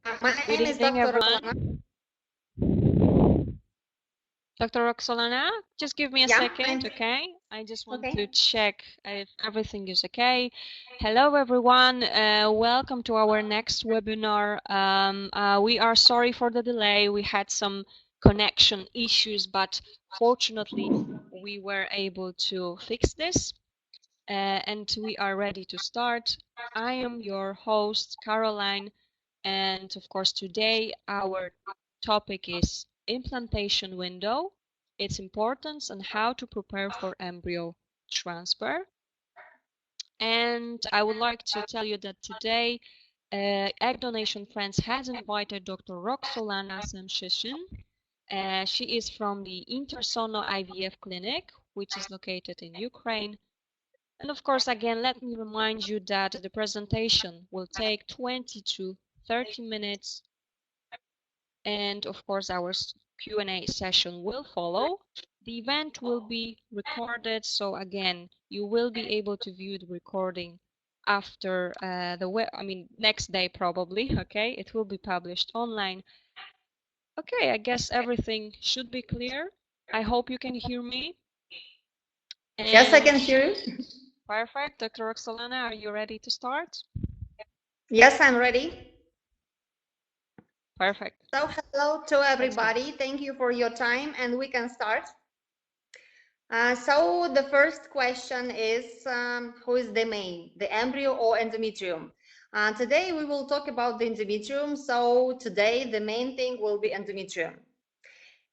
My Good name is evening, Dr. everyone. Roksolana. Dr. Roksolana, just give me a Yeah, second, okay? I just want to okay. check if everything is okay. Hello, everyone. Welcome to our next webinar. We are sorry for the delay. We had some connection issues, but fortunately, we were able to fix this, and we are ready to start. I am your host, Caroline, and of course, today our topic is implantation window, its importance, and how to prepare for embryo transfer. And I would like to tell you that today Egg Donation Friends has invited Dr. Roksolana Semchyshyn. She is from the Intersono IVF Clinic, which is located in Ukraine. And of course, again, let me remind you that the presentation will take 20 to 30 minutes, and of course our Q&A session will follow. The event will be recorded, so again you will be able to view the recording after next day probably. Okay, it will be published online. Okay, I guess everything should be clear. I hope you can hear me. Yes, I And can hear you. perfect. Dr. Roksolana, are you ready to start? Yes, I'm ready. Perfect. So hello to Let's go. everybody. Thank you for your time, and we can start. So the first question is, who is the main, the embryo or endometrium? Today we will talk about the endometrium. So today the main thing will be endometrium.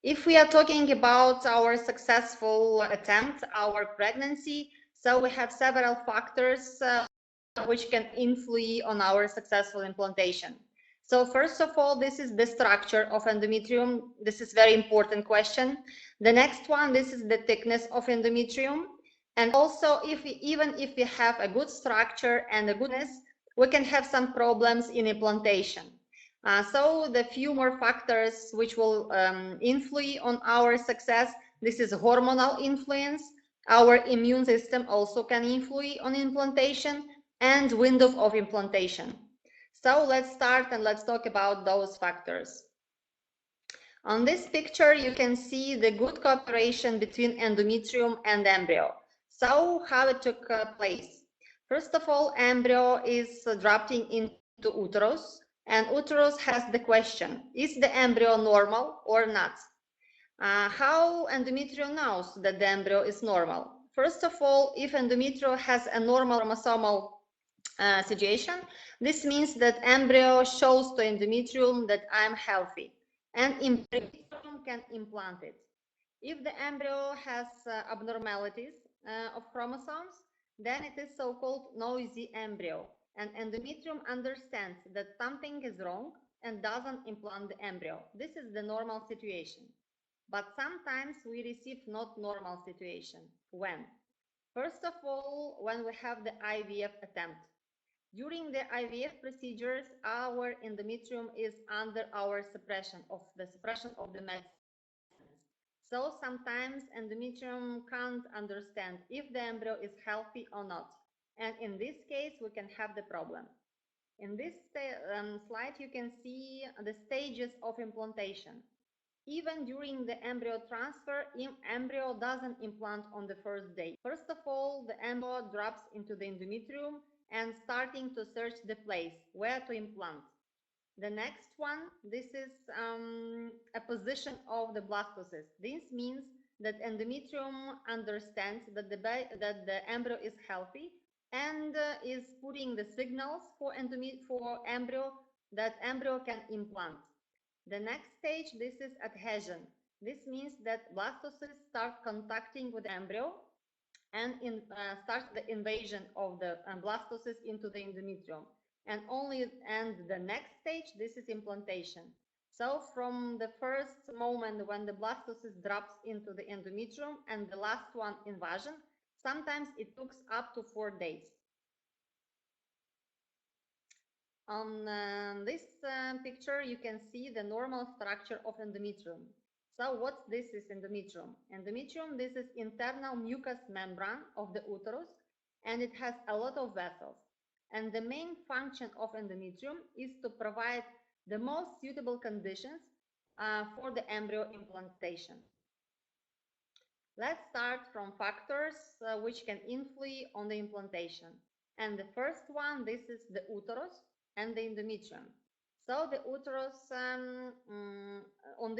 If we are talking about our successful attempt, our pregnancy, so we have several factors which can influence on our successful implantation. So first of all, this is the structure of endometrium. This is very important question. The next one, this is the thickness of endometrium. And also, even if we have a good structure and a goodness, we can have some problems in implantation. So the few more factors which will influence on our success, this is hormonal influence. Our immune system also can influence on implantation, and window of implantation. So let's start and let's talk about those factors. On this picture, you can see the good cooperation between endometrium and embryo. So how it took place. First of all, embryo is dropping into uterus, and uterus has the question, is the embryo normal or not? How endometrium knows that the embryo is normal? First of all, if endometrium has a normal chromosomal situation, this means that embryo shows to endometrium that I'm healthy, and endometrium can implant it. If the embryo has abnormalities of chromosomes, then it is so-called noisy embryo, and endometrium understands that something is wrong and doesn't implant the embryo. This is the normal situation. But sometimes we receive not normal situation. When? First of all, when we have the IVF attempt. During the IVF procedures, our endometrium is under our suppression of the medicines. So sometimes endometrium can't understand if the embryo is healthy or not. And in this case, we can have the problem. In this slide, you can see the stages of implantation. Even during the embryo transfer, embryo doesn't implant on the first day. First of all, the embryo drops into the endometrium and starting to search the place where to implant. The next one, this is a position of the blastocyst. This means that endometrium understands that the embryo is healthy and is putting the signals for embryo that embryo can implant. The next stage, this is adhesion. This means that blastocysts start contacting with the embryo and starts the invasion of the blastocyst into the endometrium. And the next stage, this is implantation. So from the first moment when the blastocyst drops into the endometrium and the last one invasion, sometimes it took up to 4 days. On this picture, you can see the normal structure of endometrium. So what this is endometrium? Endometrium, this is internal mucous membrane of the uterus, and it has a lot of vessels. And the main function of endometrium is to provide the most suitable conditions for the embryo implantation. Let's start from factors which can influence on the implantation. And the first one, this is the uterus and the endometrium. So the uterus, on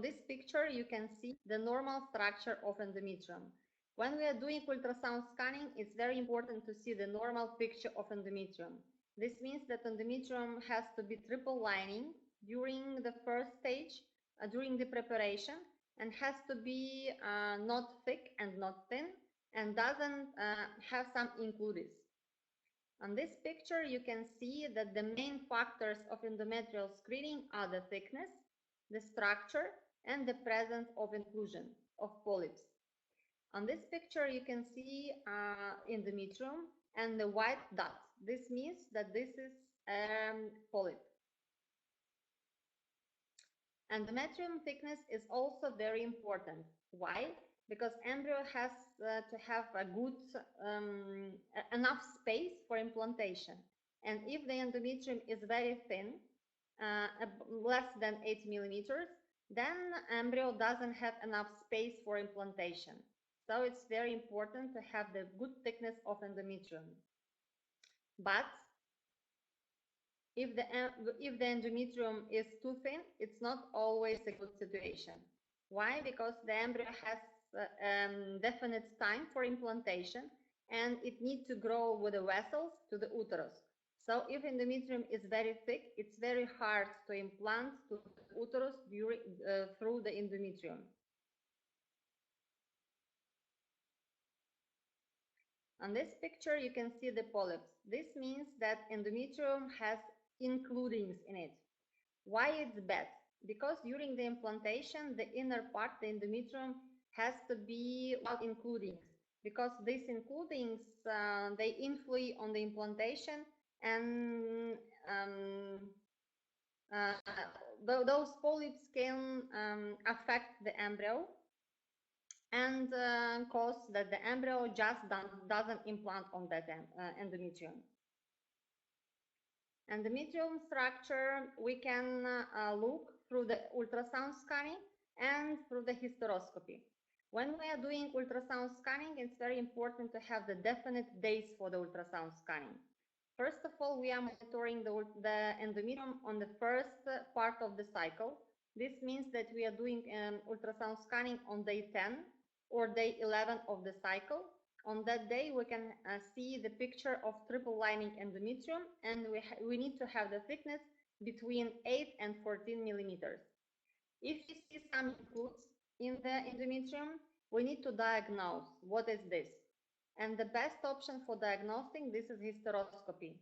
this picture, you can see the normal structure of endometrium. When we are doing ultrasound scanning, it's very important to see the normal picture of endometrium. This means that endometrium has to be triple lining during the first stage, during the preparation, and has to be not thick and not thin, and doesn't have some includes. On this picture, you can see that the main factors of endometrial screening are the thickness, the structure, and the presence of inclusion of polyps. On this picture, you can see endometrium and the white dot. This means that this is polyp. Endometrium thickness is also very important. Why? Because embryo has to have a good enough space for implantation. And if the endometrium is very thin, less than 8 millimeters, then embryo doesn't have enough space for implantation. So it's very important to have the good thickness of endometrium. But if the endometrium is too thin, it's not always a good situation. Why? Because the embryo has definite time for implantation, and it needs to grow with the vessels to the uterus. So if endometrium is very thick, it's very hard to implant to the uterus through the endometrium. On this picture, you can see the polyps. This means that endometrium has includings in it. Why it's bad? Because during the implantation, the inner part, the endometrium, has to be without includings. Because these includings, they influence on the implantation, and those polyps can affect the embryo and cause that the embryo just doesn't implant on that endometrium. Endometrium structure, we can look through the ultrasound scanning and through the hysteroscopy. When we are doing ultrasound scanning, it's very important to have the definite days for the ultrasound scanning. First of all, we are monitoring the endometrium on the first part of the cycle. This means that we are doing ultrasound scanning on day 10 or day 11 of the cycle. On that day, we can see the picture of triple lining endometrium, and we need to have the thickness between 8 and 14 millimeters. If we see some includes in the endometrium, we need to diagnose what is this. And the best option for diagnosing this is hysteroscopy.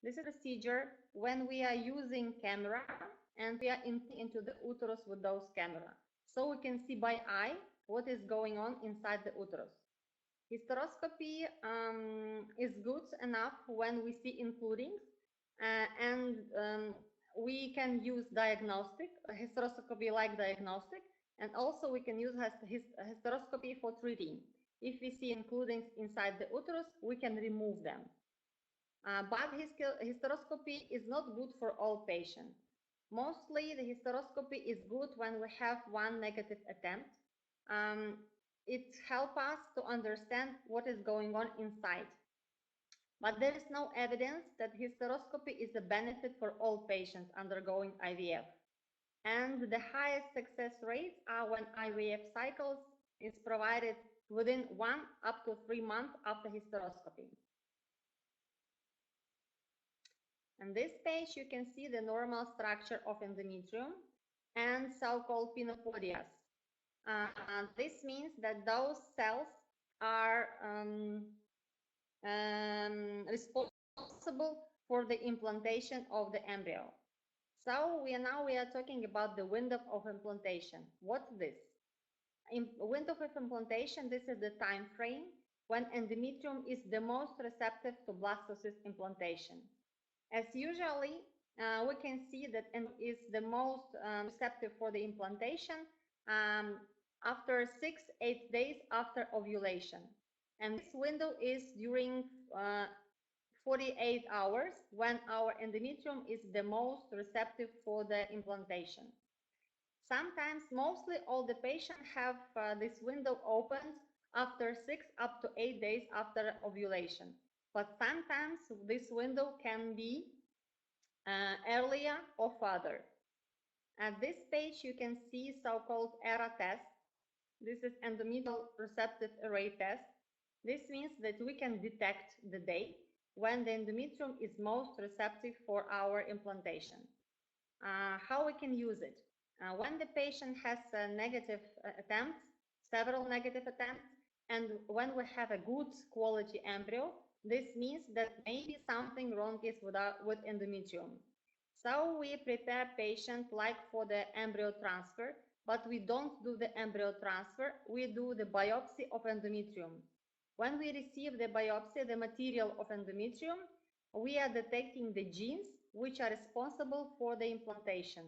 This is a procedure when we are using camera and we are into the uterus with those camera. So we can see by eye what is going on inside the uterus. Hysteroscopy is good enough when we see includings, and we can use diagnostic, hysteroscopy like diagnostic, and also we can use hysteroscopy for treating. If we see includings inside the uterus, we can remove them. But hysteroscopy is not good for all patients. Mostly the hysteroscopy is good when we have one negative attempt. It helps us to understand what is going on inside. But there is no evidence that hysteroscopy is a benefit for all patients undergoing IVF. And the highest success rates are when IVF cycles is provided within 1 up to 3 months after hysteroscopy. On this page, you can see the normal structure of endometrium and so-called pinopodias. This means that those cells are responsible for the implantation of the embryo. So we are talking about the window of implantation. What's this? Window of implantation, this is the time frame when endometrium is the most receptive to blastocyst implantation. As usually, we can see that it is the most receptive for the implantation after 6-8 days after ovulation. And this window is during 45 48 hours when our endometrium is the most receptive for the implantation. Sometimes, mostly all the patients have this window opened after 6 up to 8 days after ovulation. But sometimes this window can be earlier or further. At this page, you can see so-called ERA test. This is endometrial receptive array test. This means that we can detect the day when the endometrium is most receptive for our implantation. How we can use it? When the patient has negative attempts, several negative attempts, and when we have a good quality embryo, this means that maybe something wrong is with endometrium. So we prepare patient like for the embryo transfer, but we don't do the embryo transfer, we do the biopsy of endometrium. When we receive the biopsy, the material of endometrium, we are detecting the genes which are responsible for the implantation.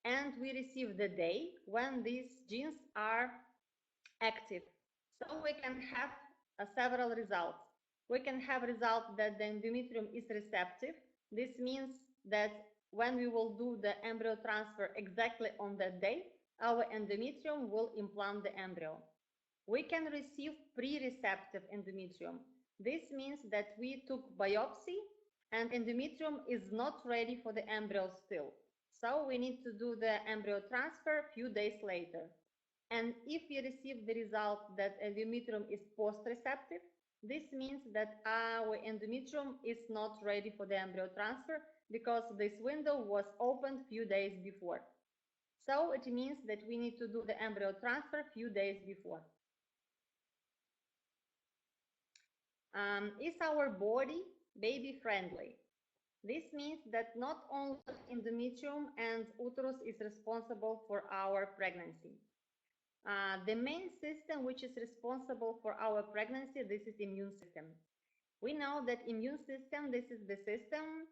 And we receive the day when these genes are active. So we can have several results. We can have result that the endometrium is receptive. This means that when we will do the embryo transfer exactly on that day, our endometrium will implant the embryo. We can receive pre-receptive endometrium. This means that we took biopsy and endometrium is not ready for the embryo still. So we need to do the embryo transfer a few days later. And if we receive the result that endometrium is post-receptive, this means that our endometrium is not ready for the embryo transfer because this window was opened a few days before. So it means that we need to do the embryo transfer a few days before. Is our body baby friendly? This means that not only endometrium and uterus is responsible for our pregnancy. The main system which is responsible for our pregnancy, this is immune system. We know that immune system, this is the system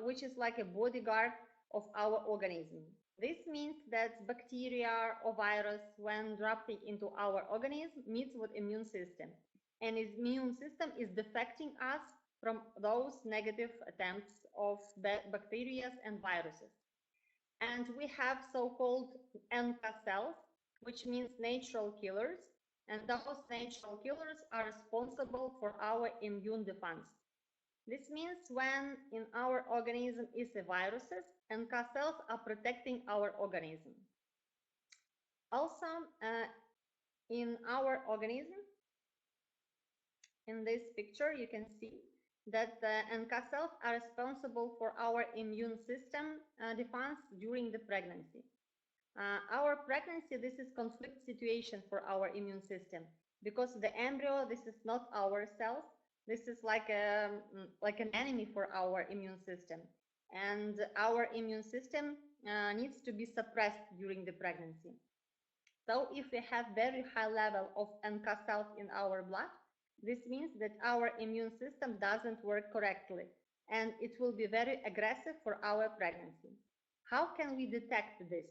which is like a bodyguard of our organism. This means that bacteria or virus, when dropping into our organism, meets with immune system. And its immune system is defecting us from those negative attempts of bacteria and viruses. And we have so-called NK cells, which means natural killers. And those natural killers are responsible for our immune defense. This means when in our organism is a viruses, NK cells are protecting our organism. Also, in our organism, in this picture, you can see that the NK cells are responsible for our immune system defense during the pregnancy. Our pregnancy, this is conflict situation for our immune system because the embryo, this is not our cells. This is like an enemy for our immune system. And our immune system needs to be suppressed during the pregnancy. So if we have very high level of NK cells in our blood, this means that our immune system doesn't work correctly and it will be very aggressive for our pregnancy. How can we detect this?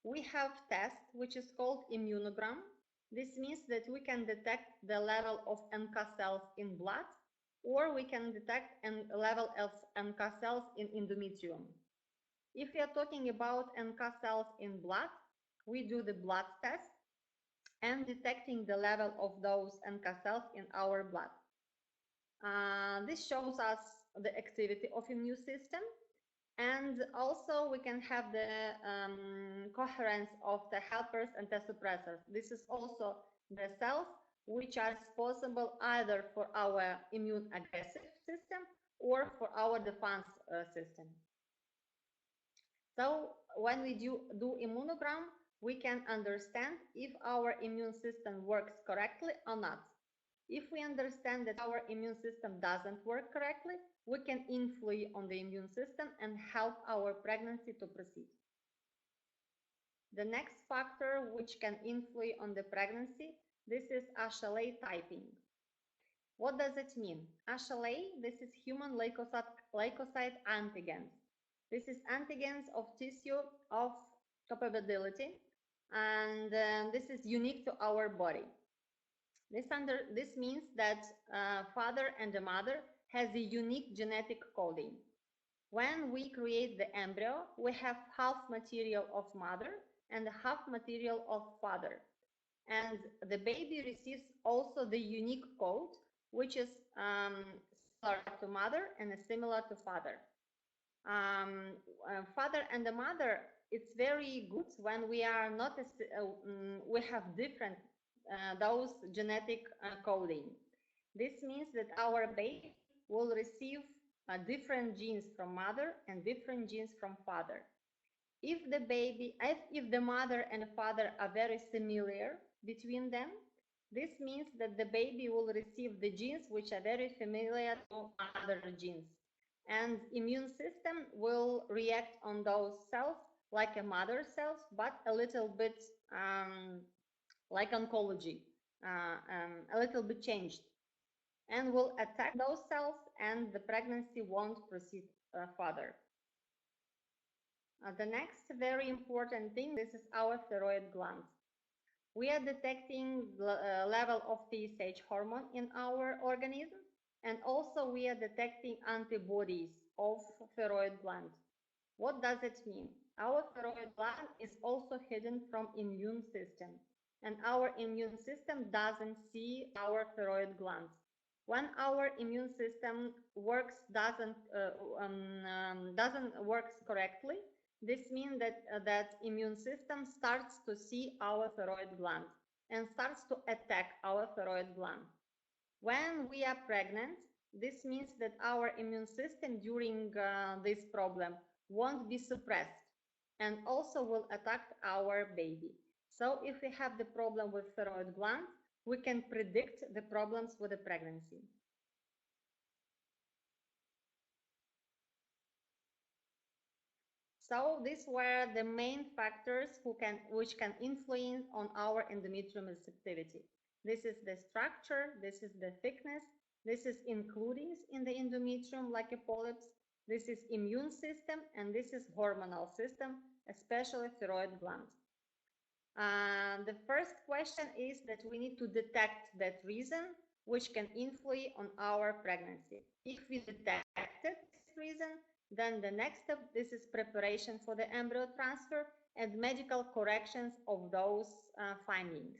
We have test which is called immunogram. This means that we can detect the level of NK cells in blood, or we can detect a level of NK cells in endometrium. If we are talking about NK cells in blood, we do the blood test and detecting the level of those NK cells in our blood. This shows us the activity of immune system. And also we can have the coherence of the helpers and the suppressors. This is also the cells which are responsible either for our immune aggressive system or for our defense system. So when we do immunogram, we can understand if our immune system works correctly or not. If we understand that our immune system doesn't work correctly, we can influence on the immune system and help our pregnancy to proceed. The next factor which can influence on the pregnancy, this is HLA typing. What does it mean? HLA, this is human leukocyte antigens. This is antigens of tissue of compatibility, and this is unique to our body. This means that father and the mother has a unique genetic coding. When we create the embryo, we have half material of mother and half material of father. And the baby receives also the unique code, which is similar to mother and similar to father. Father and the mother, it's very good when we are not, we have different, those genetic coding. This means that our baby will receive different genes from mother and different genes from father. If the mother and father are very similar between them, this means that the baby will receive the genes which are very familiar to other genes. And immune system will react on those cells like a mother cells, but a little bit like oncology, a little bit changed, and will attack those cells, and the pregnancy won't proceed further. The next very important thing, this is our thyroid gland. We are detecting the level of TSH hormone in our organism, and also we are detecting antibodies of thyroid gland. What does it mean? Our thyroid gland is also hidden from immune system, and our immune system doesn't see our thyroid glands. When our immune system doesn't work correctly, this means that immune system starts to see our thyroid gland and starts to attack our thyroid gland. When we are pregnant, this means that our immune system during this problem won't be suppressed and also will attack our baby. So if we have the problem with thyroid gland, we can predict the problems with the pregnancy. So these were the main factors which can influence on our endometrium receptivity. This is the structure, this is the thickness, this is includings in the endometrium like a polyps, this is immune system, and this is hormonal system, especially thyroid gland. The first question is that we need to detect that reason which can influence on our pregnancy. If we detected this reason, then the next step, this is preparation for the embryo transfer and medical corrections of those findings.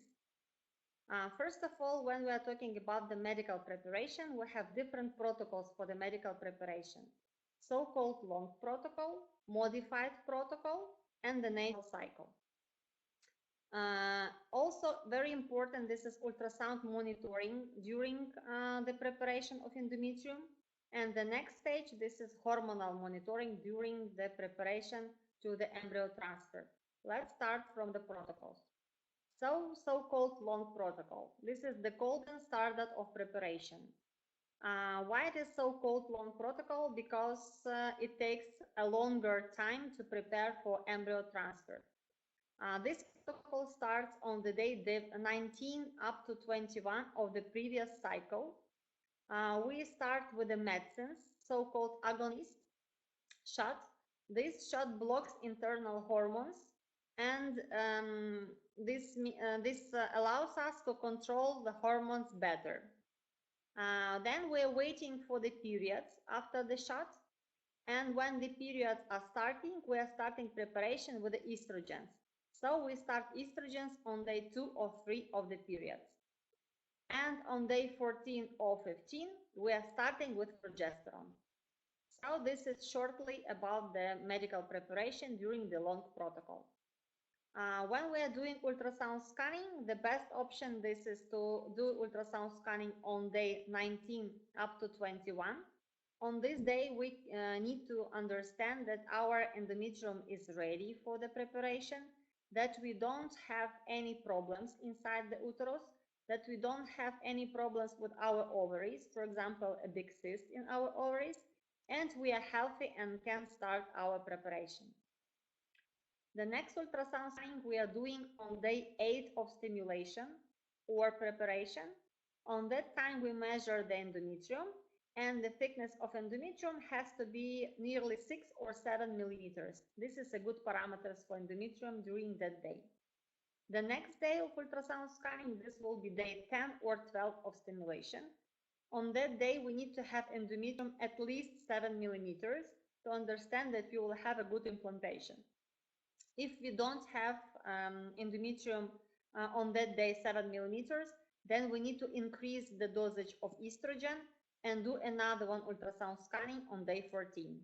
First of all, when we are talking about the medical preparation, we have different protocols for the medical preparation. So-called long protocol, modified protocol, and the natal cycle. Also very important, this is ultrasound monitoring during the preparation of endometrium. And the next stage, this is hormonal monitoring during the preparation to the embryo transfer. Let's start from the protocols. So-called long protocol. This is the golden standard of preparation. Why it is so-called long protocol? Because it takes a longer time to prepare for embryo transfer. This protocol starts on the day 19 up to 21 of the previous cycle. We start with the medicines, so-called agonist shot. This shot blocks internal hormones, and this allows us to control the hormones better. Then we're waiting for the periods after the shot. And when the periods are starting, we are starting preparation with the estrogens. So we start estrogens on day 2 or 3 of the periods. And on day 14 or 15, we are starting with progesterone. So this is shortly about the medical preparation during the long protocol. When we are doing ultrasound scanning, the best option this is to do ultrasound scanning on day 19 up to 21. On this day, we need to understand that our endometrium is ready for the preparation, that we don't have any problems inside the uterus, that we don't have any problems with our ovaries, for example, a big cyst in our ovaries, and we are healthy and can start our preparation. The next ultrasound scanning we are doing on day 8 of stimulation or preparation. On that time, we measure the endometrium, and the thickness of endometrium has to be nearly 6 or 7 millimeters. This is a good parameters for endometrium during that day. The next day of ultrasound scanning, this will be day 10 or 12 of stimulation. On that day, we need to have endometrium at least 7 millimeters to understand that we will have a good implantation. If we don't have endometrium on that day 7 millimeters, then we need to increase the dosage of estrogen and do another one ultrasound scanning on day 14.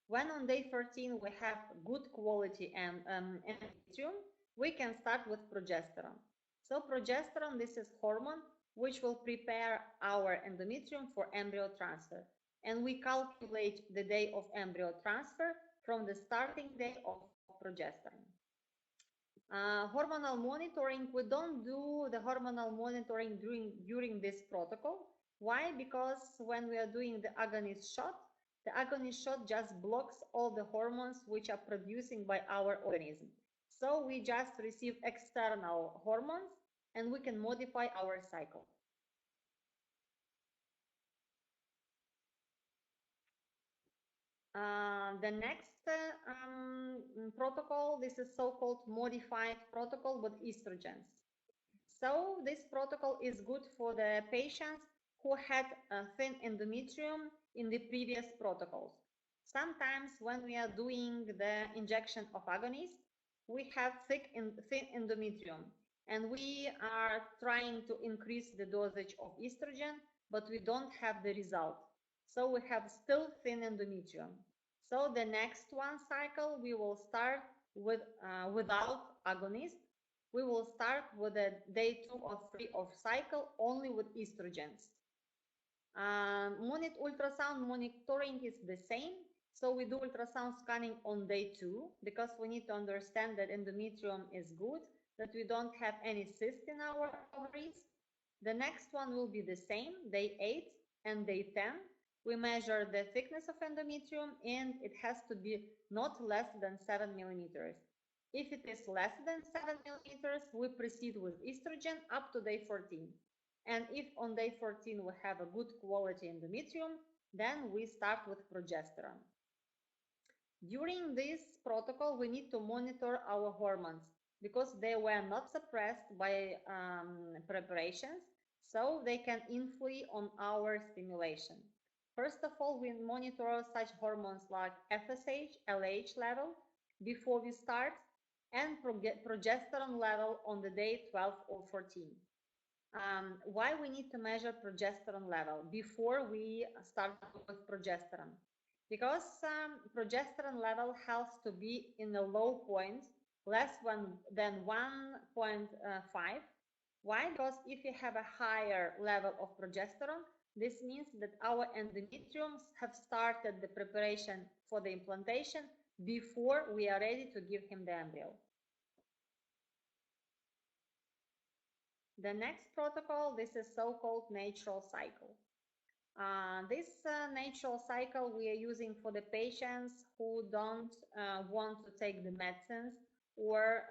When on day 14 we have good quality endometrium, we can start with progesterone. So progesterone, this is hormone which will prepare our endometrium for embryo transfer. And we calculate the day of embryo transfer from the starting day of progesterone. Hormonal monitoring, we don't do the hormonal monitoring during this protocol. Why? Because when we are doing the agonist shot just blocks all the hormones which are producing by our organism. So we just receive external hormones and we can modify our cycle. The next protocol, this is so-called modified protocol with estrogens. So this protocol is good for the patients who had a thin endometrium in the previous protocols. Sometimes when we are doing the injection of agonist, we have thin endometrium and we are trying to increase the dosage of estrogen, but we don't have the result. So we have still thin endometrium. So the next one cycle, we will start with without agonist. We will start with a day 2 or 3 of cycle only with estrogens. Ultrasound monitoring is the same. So we do ultrasound scanning on day 2 because we need to understand that endometrium is good, that we don't have any cyst in our ovaries. The next one will be the same, day 8 and day 10. We measure the thickness of endometrium and it has to be not less than 7 millimeters. If it is less than 7 millimeters, we proceed with estrogen up to day 14. And if on day 14 we have a good quality endometrium, then we start with progesterone. During this protocol, we need to monitor our hormones because they were not suppressed by preparations, so they can influence on our stimulation. First of all, we monitor such hormones like FSH, LH level before we start, and progesterone level on the day 12 or 14. Why we need to measure progesterone level before we start with progesterone? Because progesterone level has to be in a low point, less than 1.5. Why? Because if you have a higher level of progesterone, this means that our endometriums have started the preparation for the implantation before we are ready to give him the embryo. The next protocol, this is so-called natural cycle. This natural cycle we are using for the patients who don't want to take the medicines or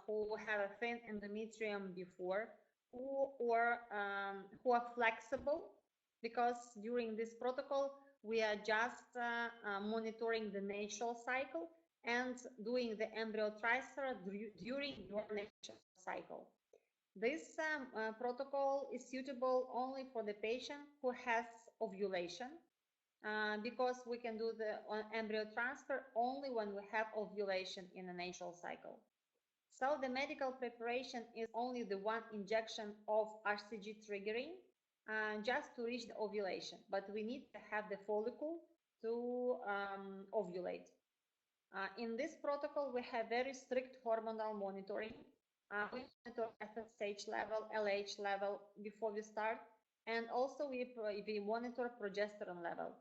who have a thin endometrium before, who are flexible, because during this protocol we are just monitoring the natural cycle and doing the embryo transfer during your natural cycle. This protocol is suitable only for the patient who has ovulation because we can do the embryo transfer only when we have ovulation in a natural cycle. So the medical preparation is only the one injection of RCG triggering just to reach the ovulation, but we need to have the follicle to ovulate. In this protocol, we have very strict hormonal monitoring. We monitor FSH level, LH level before we start, and also we monitor progesterone level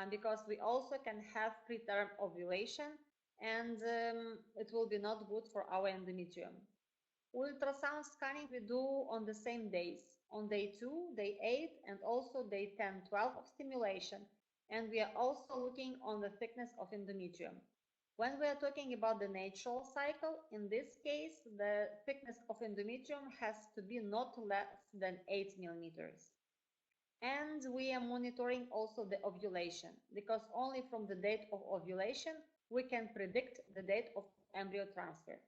because we also can have preterm ovulation, and it will be not good for our endometrium. Ultrasound scanning we do on the same days, on day 2, day 8, and also day 10, 12 of stimulation, and we are also looking on the thickness of endometrium. When we are talking about the natural cycle, in this case, the thickness of endometrium has to be not less than 8 millimeters. And we are monitoring also the ovulation, because only from the date of ovulation, we can predict the date of embryo transfer.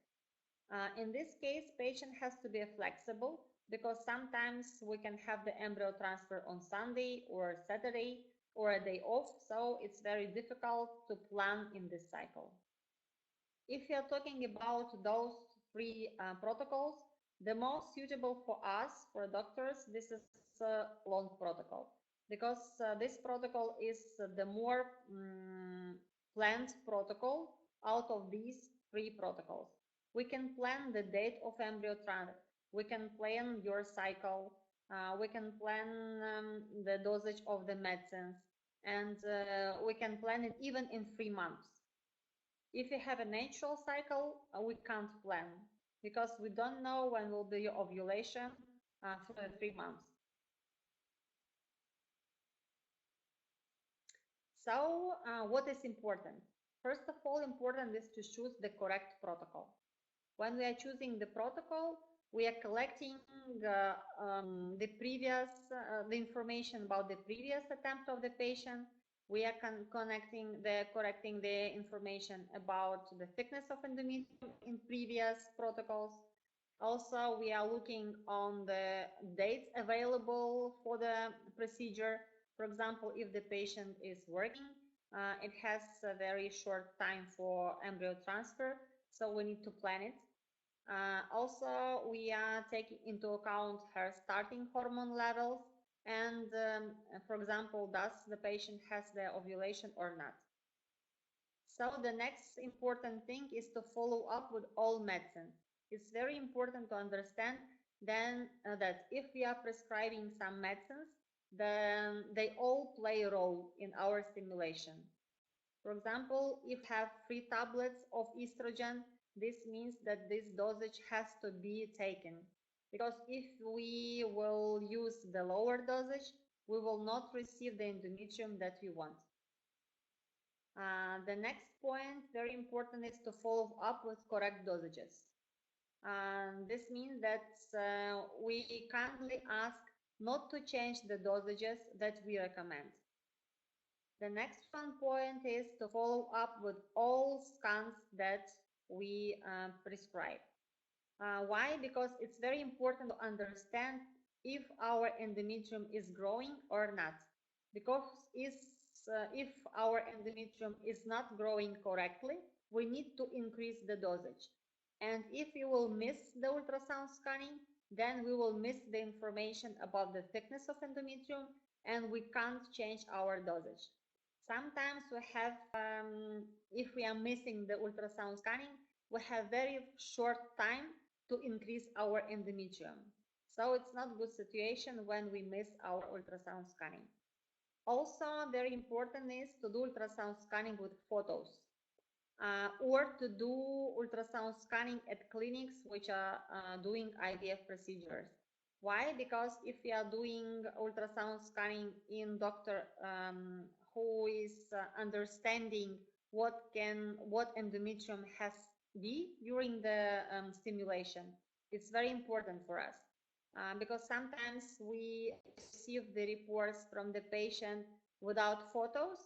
In this case, patient has to be flexible because sometimes we can have the embryo transfer on Sunday or Saturday or a day off, so it's very difficult to plan in this cycle. If you are talking about those three protocols, the most suitable for us, for doctors, this is a long protocol, because this protocol is the more planned protocol out of these three protocols. We can plan the date of embryo transfer, we can plan your cycle, we can plan the dosage of the medicines, and we can plan it even in 3 months. If you have a natural cycle, we can't plan, because we don't know when will be your ovulation for the 3 months. So what is important? First of all, important is to choose the correct protocol. When we are choosing the protocol, we are collecting the information about the previous attempt of the patient. We are correcting the information about the thickness of endometrium in previous protocols. Also, we are looking on the dates available for the procedure. For example, if the patient is working, it has a very short time for embryo transfer, so we need to plan it. Also, we are taking into account her starting hormone levels and, for example, does the patient has the ovulation or not. So the next important thing is to follow up with all medicine. It's very important to understand then that if we are prescribing some medicines, then they all play a role in our stimulation. For example, if you have 3 tablets of estrogen, this means that this dosage has to be taken. Because if we will use the lower dosage, we will not receive the endometrium that we want. The next point, very important, is to follow up with correct dosages. This means that we kindly ask not to change the dosages that we recommend. The next one point is to follow up with all scans that we prescribe. Why? Because it's very important to understand if our endometrium is growing or not. Because if our endometrium is not growing correctly, we need to increase the dosage. And if we will miss the ultrasound scanning, then we will miss the information about the thickness of endometrium and we can't change our dosage. Sometimes we have, if we are missing the ultrasound scanning, we have very short time to increase our endometrium. So it's not a good situation when we miss our ultrasound scanning. Also, very important is to do ultrasound scanning with photos or to do ultrasound scanning at clinics which are doing IVF procedures. Why? Because if we are doing ultrasound scanning in doctor who is understanding what endometrium has be during the stimulation, it's very important for us. Because sometimes we receive the reports from the patient without photos,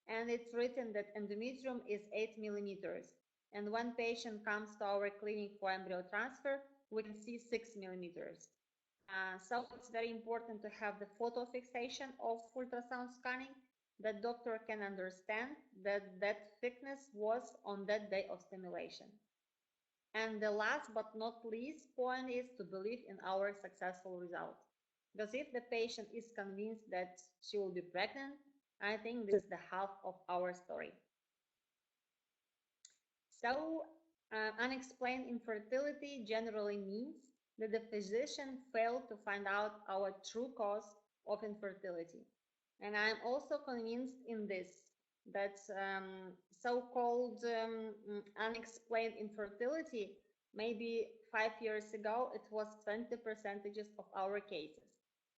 and it's written that endometrium is 8 millimeters. And when patient comes to our clinic for embryo transfer, we can see 6 millimeters. So it's very important to have the photo fixation of ultrasound scanning, that doctor can understand that that thickness was on that day of stimulation. And the last but not least point is to believe in our successful result. Because if the patient is convinced that she will be pregnant, I think this is the half of our story. So, unexplained infertility generally means that the physician failed to find out our true cause of infertility. And I'm also convinced in this, that so-called unexplained infertility, maybe 5 years ago, it was 20% of our cases.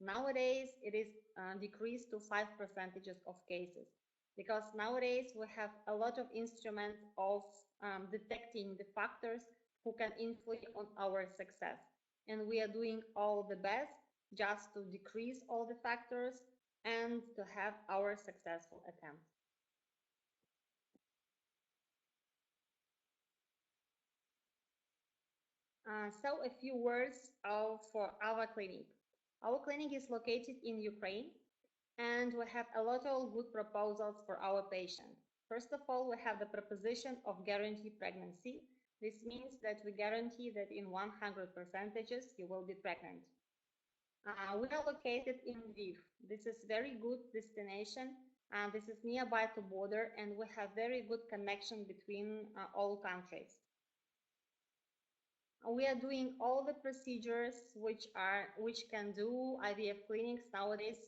Nowadays, it is decreased to 5% of cases, because nowadays we have a lot of instruments of detecting the factors who can influence on our success. And we are doing all the best just to decrease all the factors and to have our successful attempt. So a few words for our clinic. Our clinic is located in Ukraine, and we have a lot of good proposals for our patients. First of all, we have the proposition of guaranteed pregnancy. This means that we guarantee that in 100% you will be pregnant. We are located in Lviv. This is very good destination. This is nearby to border, and we have very good connection between all countries. We are doing all the procedures which can do IVF clinics nowadays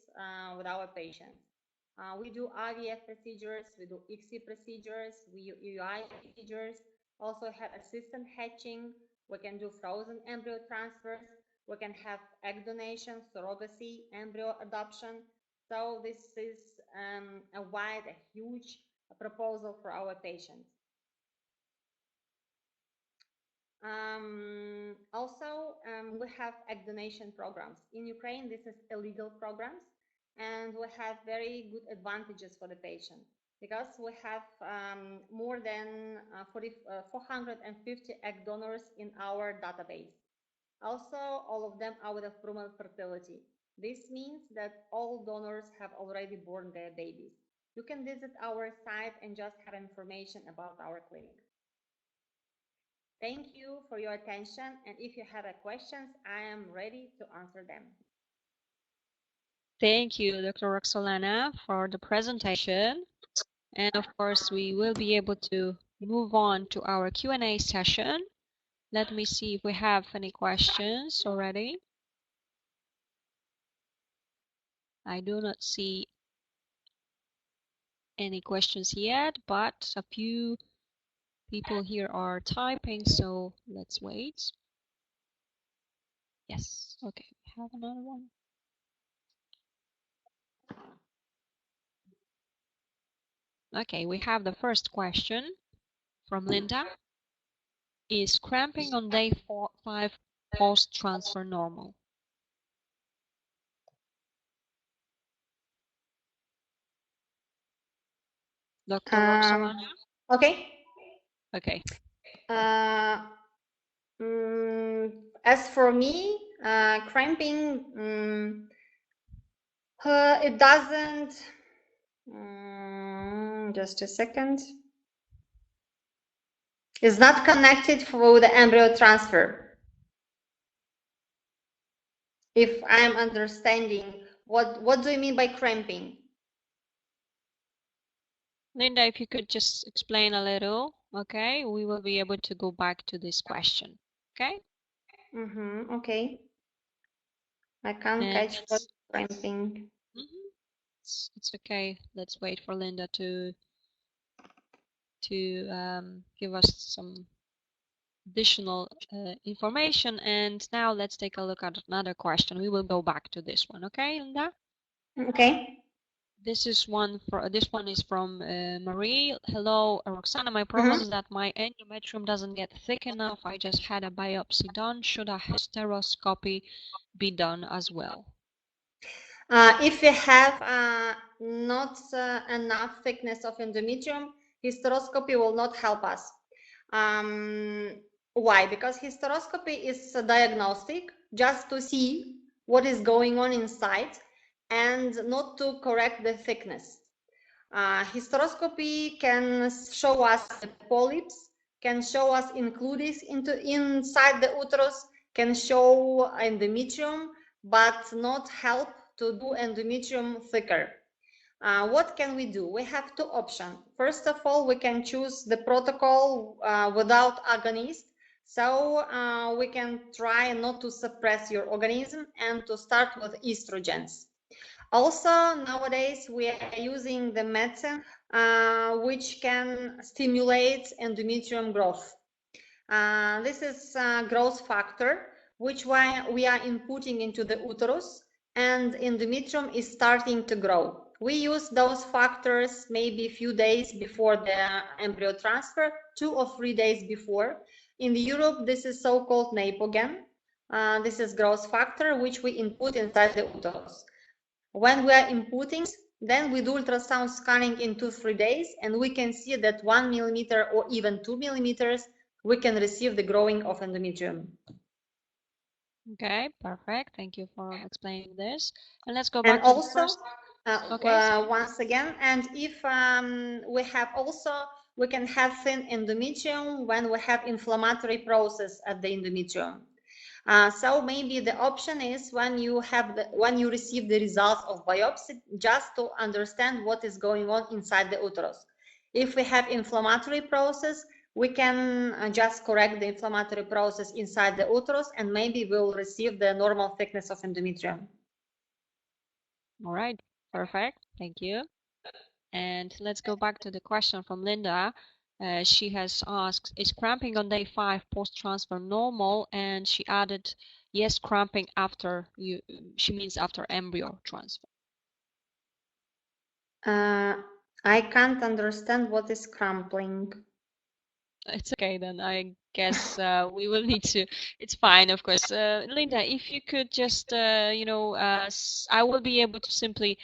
with our patients. We do IVF procedures, we do ESHRE procedures, we do UI procedures, also have assistant hatching, we can do frozen embryo transfers, we can have egg donation, surrogacy, embryo adoption. So this is a huge proposal for our patients. We have egg donation programs. In Ukraine, this is illegal programs, and we have very good advantages for the patient because we have more than 450 egg donors in our database. Also, all of them are with proven fertility. This means that all donors have already born their babies. You can visit our site and just have information about our clinic. Thank you for your attention, and if you have questions, I am ready to answer them. Thank you, Dr. Roksolana, for the presentation. And of course, we will be able to move on to our Q&A session. Let me see if we have any questions already. I do not see any questions yet, but a few people here are typing, so let's wait. Yes, okay, we have another one. Okay, we have the first question from Linda. Is cramping on day 5 post-transfer normal? Dr. Roksolana? Okay. Okay. As for me, cramping, it doesn't. Just a second. It's not connected for the embryo transfer. If I'm understanding, what do you mean by cramping? Linda, if you could just explain a little, okay, we will be able to go back to this question, okay? Okay. I can't catch what's cramping. It's okay. Let's wait for Linda to give us some additional information. And now let's take a look at another question. We will go back to this one, okay, Linda? Okay. This one is from Marie. Hello, Roxana. My problem is that my endometrium doesn't get thick enough. I just had a biopsy done. Should a hysteroscopy be done as well? If we have not enough thickness of endometrium, hysteroscopy will not help us. Why? Because hysteroscopy is a diagnostic just to see what is going on inside and not to correct the thickness. Hysteroscopy can show us the polyps, can show us includes inside the uterus, can show endometrium, but not help to do endometrium thicker. What can we do? We have two options. First of all, we can choose the protocol without agonist. So we can try not to suppress your organism and to start with estrogens. Also, nowadays, we are using the medicine which can stimulate endometrium growth. This is a growth factor, which we are inputting into the uterus, and endometrium is starting to grow. We use those factors maybe a few days before the embryo transfer, 2 or 3 days before. In Europe, this is so-called napogen. This is growth factor, which we input inside the uterus. When we are inputting, then we do ultrasound scanning in 2-3 days, and we can see that 1 millimeter or even 2 millimeters we can receive the growing of endometrium. Okay, perfect. Thank you for explaining this. And let's go And back to also, the first. Okay. once again, and if we have also, we can have thin endometrium when we have inflammatory process at the endometrium. So maybe the option is when you receive the results of biopsy, just to understand what is going on inside the uterus. If we have inflammatory process, we can just correct the inflammatory process inside the uterus, and maybe we'll receive the normal thickness of endometrium. All right, perfect. Thank you. And let's go back to the question from Linda. She has asked, is cramping on day 5 post-transfer normal? And she added, yes, cramping after she means after embryo transfer. I can't understand what is cramping. It's okay then. I guess we will need to. It's fine, of course. Linda, if you could just, I will be able to simply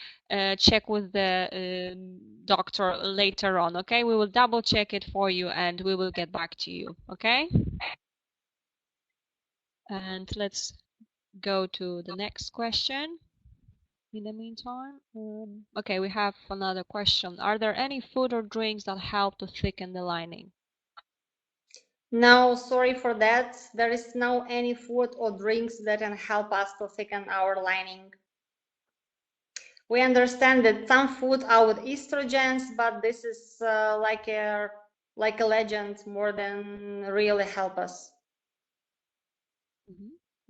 check with the doctor later on. Okay, we will double check it for you, and we will get back to you. Okay. And let's go to the next question. In the meantime, okay, we have another question. Are there any food or drinks that help to thicken the lining? No, sorry for that. There is no any food or drinks that can help us to thicken our lining. We understand that some food are with estrogens, but this is like a legend more than really help us.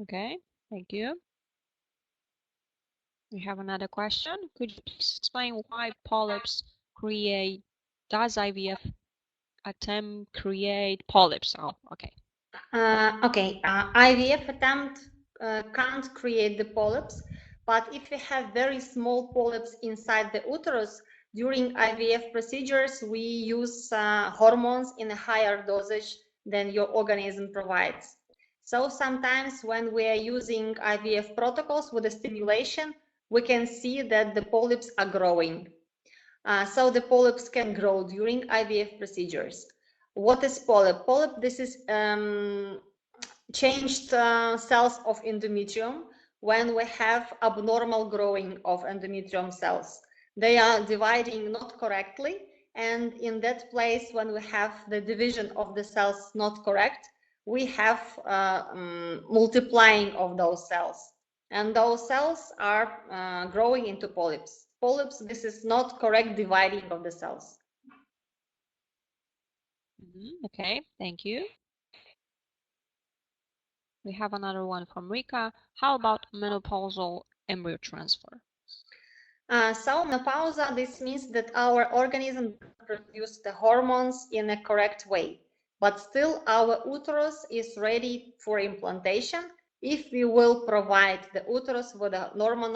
Okay, thank you. We have another question. Could you please explain why polyps does IVF attempt create polyps? Oh, okay. IVF attempt can't create the polyps, but if you have very small polyps inside the uterus, during IVF procedures, we use hormones in a higher dosage than your organism provides. So sometimes when we are using IVF protocols with the stimulation, we can see that the polyps are growing. So the polyps can grow during IVF procedures. What is polyp? Polyp, this is changed cells of endometrium when we have abnormal growing of endometrium cells. They are dividing not correctly, and in that place, when we have the division of the cells not correct, we have multiplying of those cells, and those cells are growing into polyps. Polyps, this is not correct dividing of the cells. Okay, thank you. We have another one from Rika. How about menopausal embryo transfer? So menopause, this means that our organism produces the hormones in a correct way, but still our uterus is ready for implantation if we will provide the uterus with the normal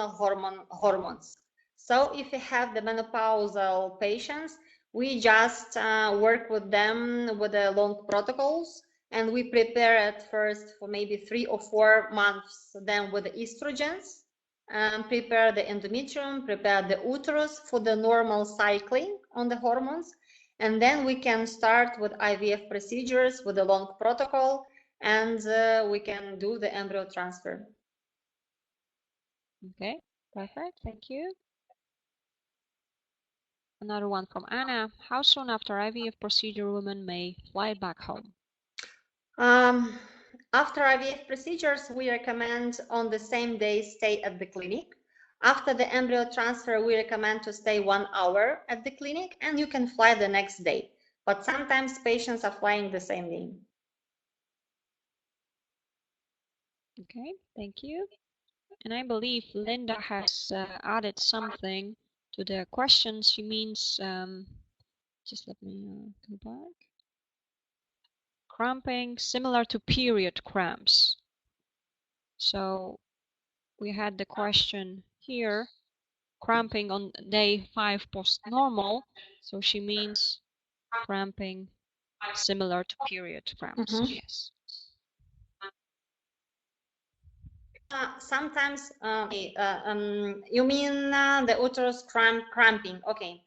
hormones. So if we have the menopausal patients, we just work with them with the long protocols, and we prepare at first for maybe 3 or 4 months then with the estrogens, prepare the endometrium, prepare the uterus for the normal cycling on the hormones, and then we can start with IVF procedures with a long protocol, and we can do the embryo transfer. Okay, perfect, thank you. Another one from Anna. How soon after IVF procedure women may fly back home? After IVF procedures, we recommend on the same day stay at the clinic. After the embryo transfer, we recommend to stay 1 hour at the clinic, and you can fly the next day. But sometimes patients are flying the same day. Okay, thank you. And I believe Linda has added something to the question. She means, just let me go back. Cramping similar to period cramps. So we had the question here, cramping on day 5 post-normal. So she means cramping similar to period cramps. Yes. Sometimes, you mean the uterus cramping? Okay.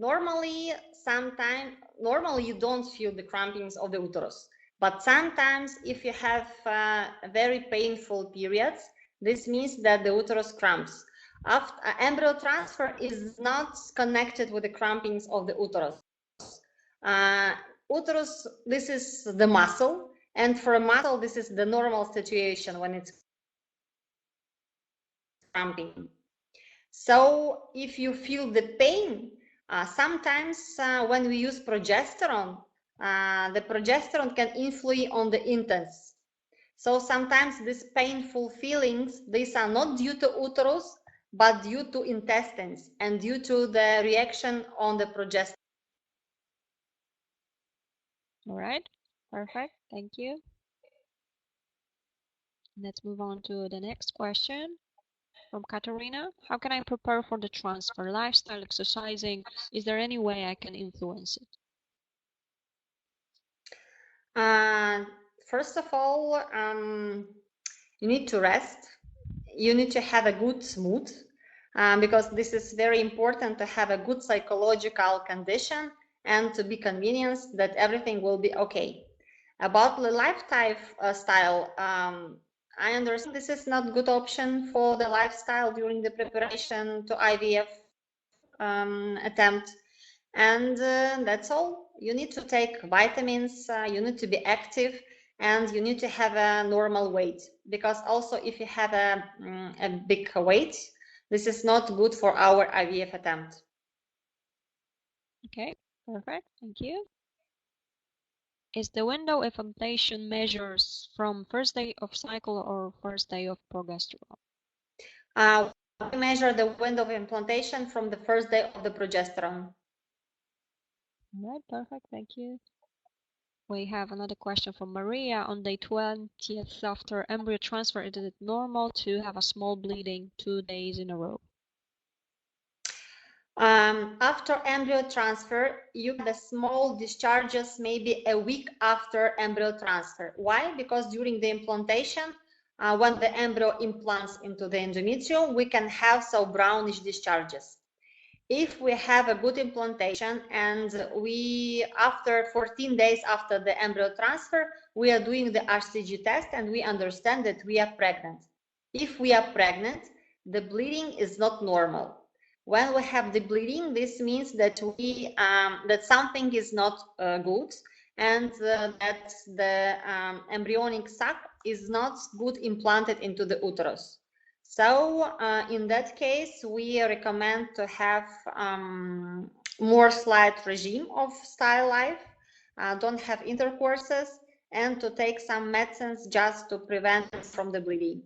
Normally you don't feel the crampings of the uterus, but sometimes if you have very painful periods, this means that the uterus cramps. After embryo transfer is not connected with the crampings of the uterus. Uterus, this is the muscle, and for a muscle, this is the normal situation when it's cramping. So if you feel the pain, sometimes when we use progesterone, the progesterone can influence on the intestines. So sometimes these painful feelings, these are not due to uterus, but due to intestines and due to the reaction on the progesterone. All right, perfect, thank you. Let's move on to the next question from Katerina. How can I prepare for the transfer? Lifestyle, exercising, is there any way I can influence it? First of all, you need to rest. You need to have a good mood, because this is very important to have a good psychological condition and to be convinced that everything will be okay. About the lifestyle, I understand this is not a good option for the lifestyle during the preparation to IVF attempt. And that's all. You need to take vitamins, you need to be active, and you need to have a normal weight, because also if you have a big weight, this is not good for our IVF attempt. Okay, perfect, thank you. Is the window of implantation measures from first day of cycle or first day of progesterone? We measure the window of implantation from the first day of the progesterone. All right, perfect, thank you. We have another question from Maria. On day 20th after embryo transfer, is it normal to have a small bleeding 2 days in a row? After embryo transfer, you get the small discharges maybe a week after embryo transfer. Why? Because during the implantation, when the embryo implants into the endometrium, we can have some brownish discharges. If we have a good implantation and we, after 14 days after the embryo transfer, we are doing the HCG test and we understand that we are pregnant. If we are pregnant, the bleeding is not normal. When we have the bleeding, this means that that something is not good, and that the embryonic sac is not good implanted into the uterus. So in that case, we recommend to have more slight regime of style life, don't have intercourses, and to take some medicines just to prevent from the bleeding.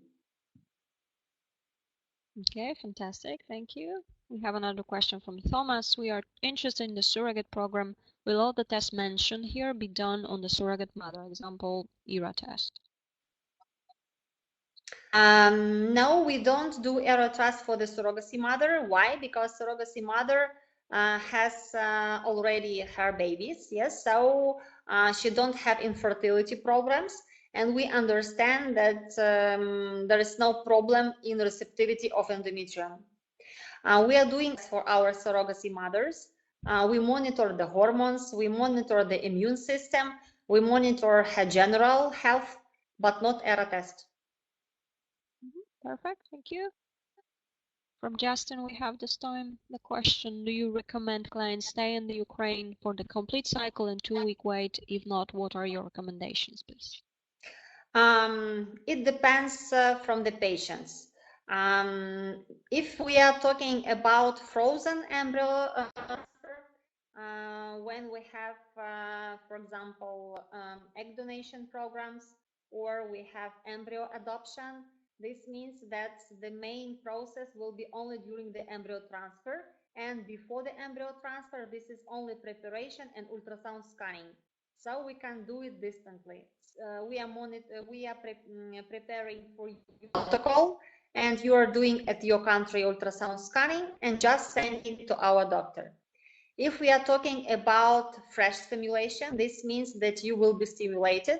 Okay, fantastic, thank you. We have another question from Thomas. We are interested in the surrogate program. Will all the tests mentioned here be done on the surrogate mother, example, ERA test? No, we don't do ERA test for the surrogacy mother. Why? Because surrogacy mother has already her babies, yes, so she don't have infertility problems, and we understand that there is no problem in receptivity of endometrium. We are doing for our surrogacy mothers. We monitor the hormones, we monitor the immune system, we monitor her general health, but not ERA test. Perfect, thank you. From Justin, we have this time the question: do you recommend clients stay in the Ukraine for the complete cycle and 2-week wait? If not, what are your recommendations, please? It depends from the patients. If we are talking about frozen embryo when we have, for example, egg donation programs, or we have embryo adoption, this means that the main process will be only during the embryo transfer, and before the embryo transfer, this is only preparation and ultrasound scanning. So we can do it distantly. We are preparing for protocol, and you are doing at your country ultrasound scanning and just sending it to our doctor. If we are talking about fresh stimulation, this means that you will be stimulated.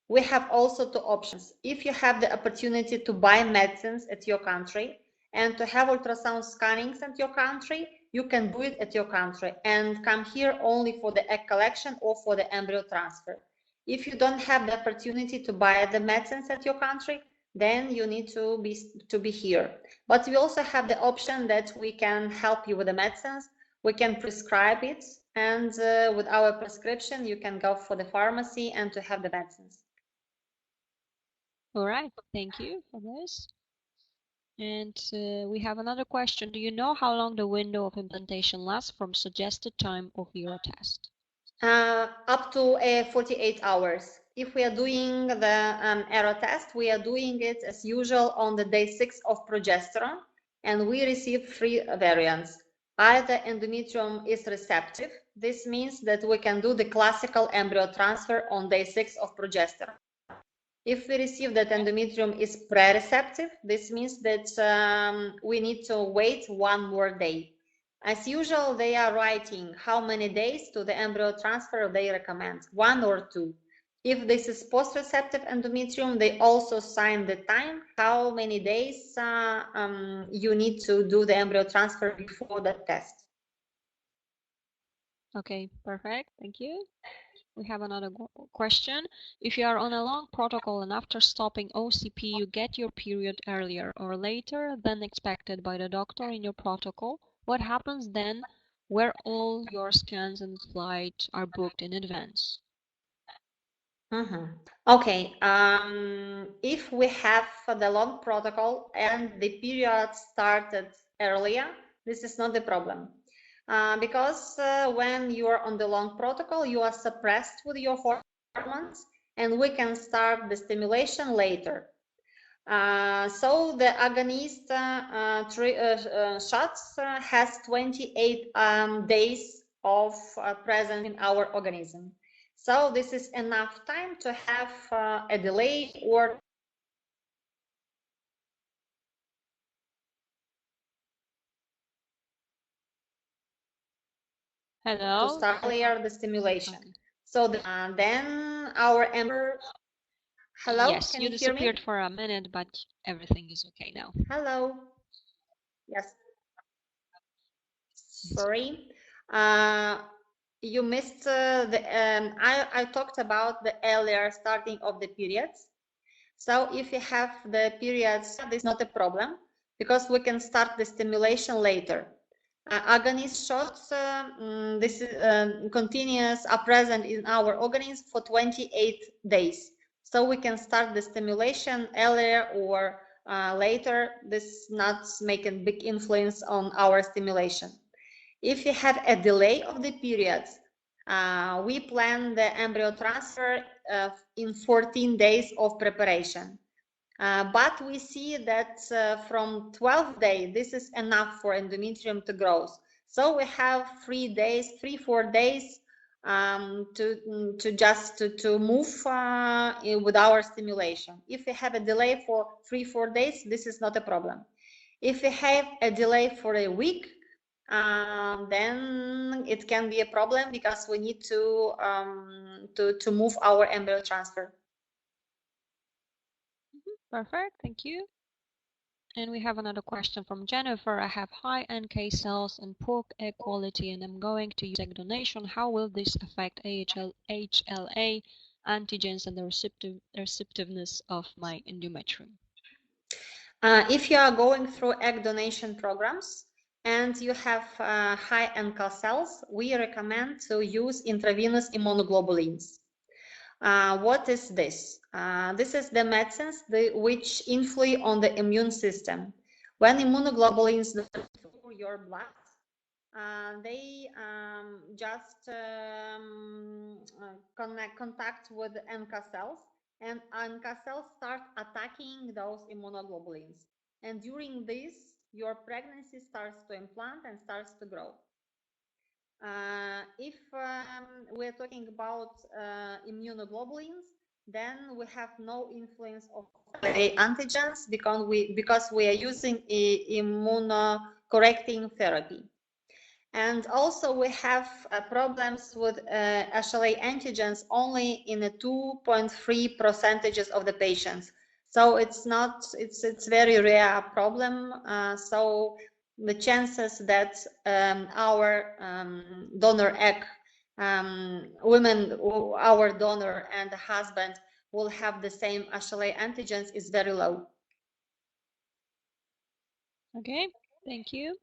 We have also two options. If you have the opportunity to buy medicines at your country and to have ultrasound scannings at your country, you can do it at your country and come here only for the egg collection or for the embryo transfer. If you don't have the opportunity to buy the medicines at your country, then you need to be here. But we also have the option that we can help you with the medicines. We can prescribe it, and with our prescription, you can go for the pharmacy and to have the medicines. All right, thank you for this. And we have another question. Do you know how long the window of implantation lasts from suggested time of your test? Up to 48 hours. If we are doing the ESHRE test, we are doing it as usual on the day 6 of progesterone, and we receive 3 variants. Either endometrium is receptive. This means that we can do the classical embryo transfer on day 6 of progesterone. If we receive that endometrium is pre-receptive, this means that we need to wait 1 more day. As usual, they are writing how many days to the embryo transfer they recommend, 1 or 2. If this is post-receptive endometrium, they also sign the time, how many days you need to do the embryo transfer before the test. Okay, perfect. Thank you. We have another question. If you are on a long protocol and after stopping OCP, you get your period earlier or later than expected by the doctor in your protocol, what happens then where all your scans and flight are booked in advance? Okay, if we have the long protocol and the period started earlier, this is not the problem. Because when you are on the long protocol, you are suppressed with your hormones, and we can start the stimulation later. So the agonist shots has 28 days of presence in our organism. So this is enough time to have a delay or Hello? to start earlier the stimulation. Okay. So then our embryo. Hello, yes, can you you hear me? disappeared for a minute, but everything is okay now. Hello. Yes. Sorry. You missed I talked about the earlier starting of the periods. So if you have the periods, this is not a problem because we can start the stimulation later. Agonist shots, this is continuous, are present in our organism for 28 days. So we can start the stimulation earlier or later. This not making big influence on our stimulation. If you have a delay of the periods, we plan the embryo transfer in 14 days of preparation. But we see that from 12 days, this is enough for endometrium to grow. So we have 4 days to move with our stimulation. If we have a delay for 4 days, this is not a problem. If we have a delay for a week, then it can be a problem because we need to move our embryo transfer. Perfect, thank you. And we have another question from Jennifer. I have high NK cells and poor egg quality, and I'm going to use egg donation. How will this affect HLA antigens and the receptiveness of my endometrium? If you are going through egg donation programs and you have high NK cells, we recommend to use intravenous immunoglobulins. What is this? This is the medicines which influence on the immune system. When immunoglobulins go through your blood, they just contact with NK cells, and NK cells start attacking those immunoglobulins. And during this, your pregnancy starts to implant and starts to grow. If we're talking about immunoglobulins, then we have no influence of antigens because we are using immunocorrecting therapy. And also we have problems with HLA antigens only in a 2.3% of the patients. So it's very rare problem. So the chances that our donor egg, women, our donor and the husband will have the same ESHRE antigens is very low. Okay, thank you.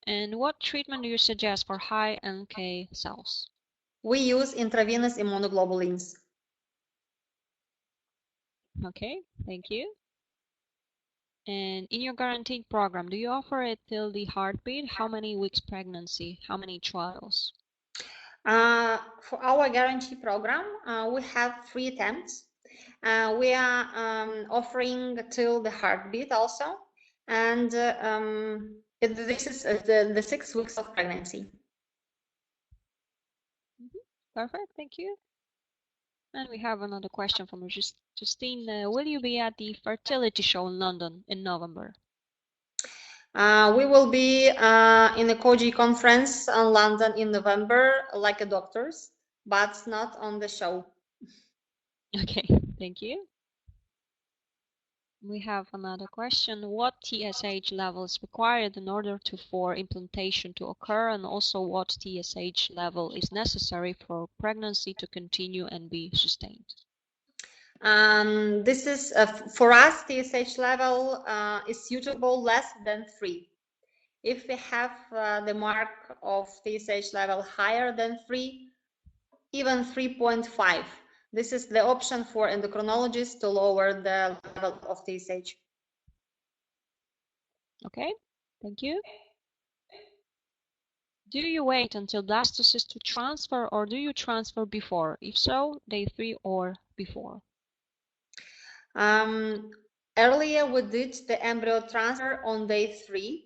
And what treatment do you suggest for high NK cells? We use intravenous immunoglobulins. Okay, thank you. And in your guaranteed program, do you offer it till the heartbeat? How many weeks pregnancy? How many trials? For our guarantee program, we have 3 attempts. We are offering till the heartbeat also, and this is the 6 weeks of pregnancy. Perfect, thank you. And we have another question from Justine. Will you be at the fertility show in London in November? We will be in a COGI conference in London in November, like a doctors, but not on the show. Okay, thank you. We have another question. What TSH level is required in order for implantation to occur, and also what TSH level is necessary for pregnancy to continue and be sustained? This is, for us, TSH level is suitable less than 3. If we have the mark of TSH level higher than 3, even 3.5, this is the option for endocrinologists to lower the level of TSH. Okay, thank you. Do you wait until blastocyst to transfer, or do you transfer before? If so, day 3 or before? Earlier we did the embryo transfer on day 3,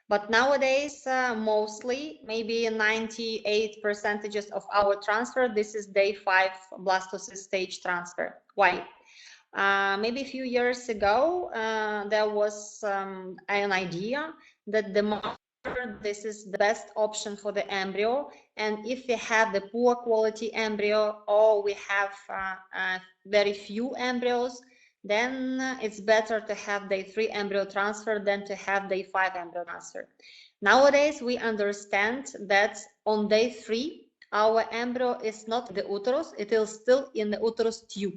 but nowadays mostly, maybe 98% of our transfer, this is day 5 blastocyst stage transfer. Why? Maybe a few years ago, there was an idea that the mother, this is the best option for the embryo, and if we have the poor quality embryo or we have very few embryos, then it's better to have day 3 embryo transfer than to have day 5 embryo transfer. Nowadays, we understand that on day 3, our embryo is not in the uterus, it is still in the uterus tube.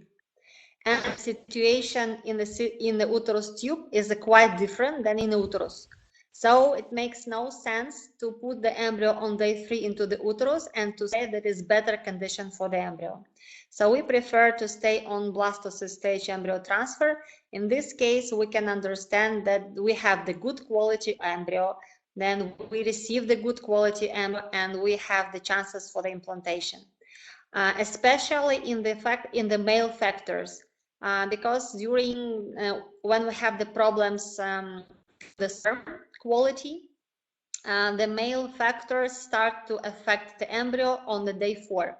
And the situation in the uterus tube is quite different than in the uterus. So it makes no sense to put the embryo on day 3 into the uterus and to say that it's better condition for the embryo. So we prefer to stay on blastocyst stage embryo transfer. In this case, we can understand that we have the good quality embryo, then we receive the good quality embryo, and we have the chances for the implantation. Especially in the male factors, because during when we have the problems the sperm quality, the male factors start to affect the embryo on the day 4.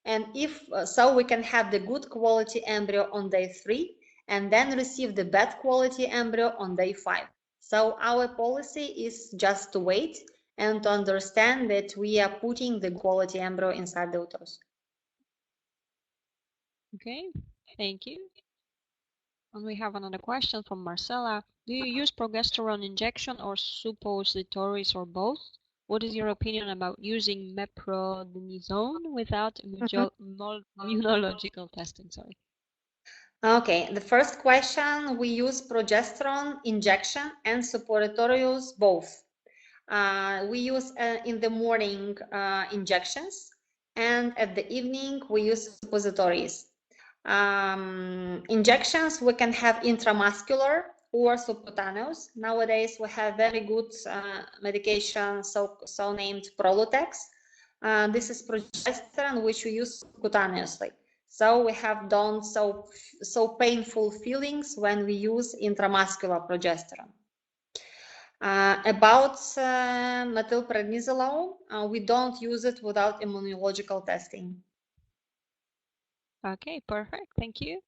And if so, we can have the good quality embryo on day 3 and then receive the bad quality embryo on day 5. So our policy is just to wait and to understand that we are putting the quality embryo inside the uterus. Okay, thank you. And we have another question from Marcella. Do you use progesterone injection or suppositories or both? What is your opinion about using meprodnisone without immunological testing? Sorry. Okay, the first question, we use progesterone injection and suppositories both. We use in the morning injections, and at the evening we use suppositories. Injections we can have intramuscular or subcutaneous. Nowadays we have very good medication, so named Prolutex. This is progesterone which we use subcutaneously. So we have done so painful feelings when we use intramuscular progesterone. About methylprednisolone, we don't use it without immunological testing. Okay, perfect. Thank you.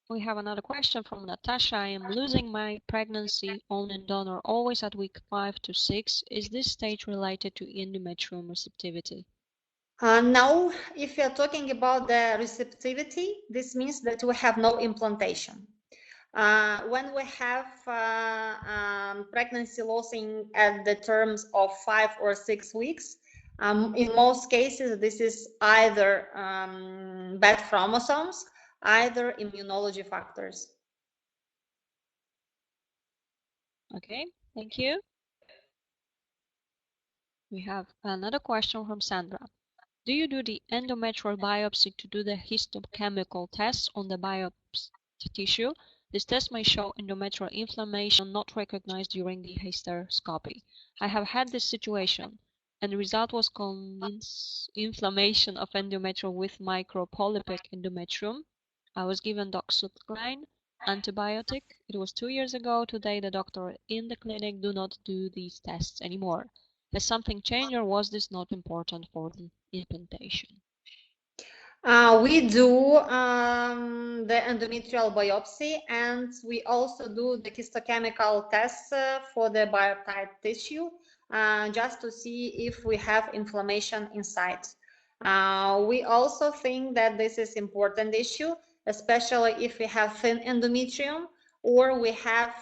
We have another question from Natasha. I am losing my pregnancy on and donor always at week 5 to 6. Is this stage related to endometrium receptivity? No, if you're talking about the receptivity, this means that we have no implantation. When we have pregnancy lossing at the terms of 5 or 6 weeks, in most cases, this is either bad chromosomes, either immunology factors. Okay, thank you. We have another question from Sandra. Do you do the endometrial biopsy to do the histochemical tests on the biopsy tissue? This test may show endometrial inflammation not recognized during the hysteroscopy. I have had this situation, and the result was inflammation of endometrium with micropolypic endometrium. I was given doxycycline antibiotic. It was 2 years ago. Today, the doctor in the clinic do not do these tests anymore. Has something changed, or was this not important for the implantation? We do the endometrial biopsy, and we also do the histochemical tests for the biopsied tissue, just to see if we have inflammation inside. We also think that this is important issue, especially if we have thin endometrium or we have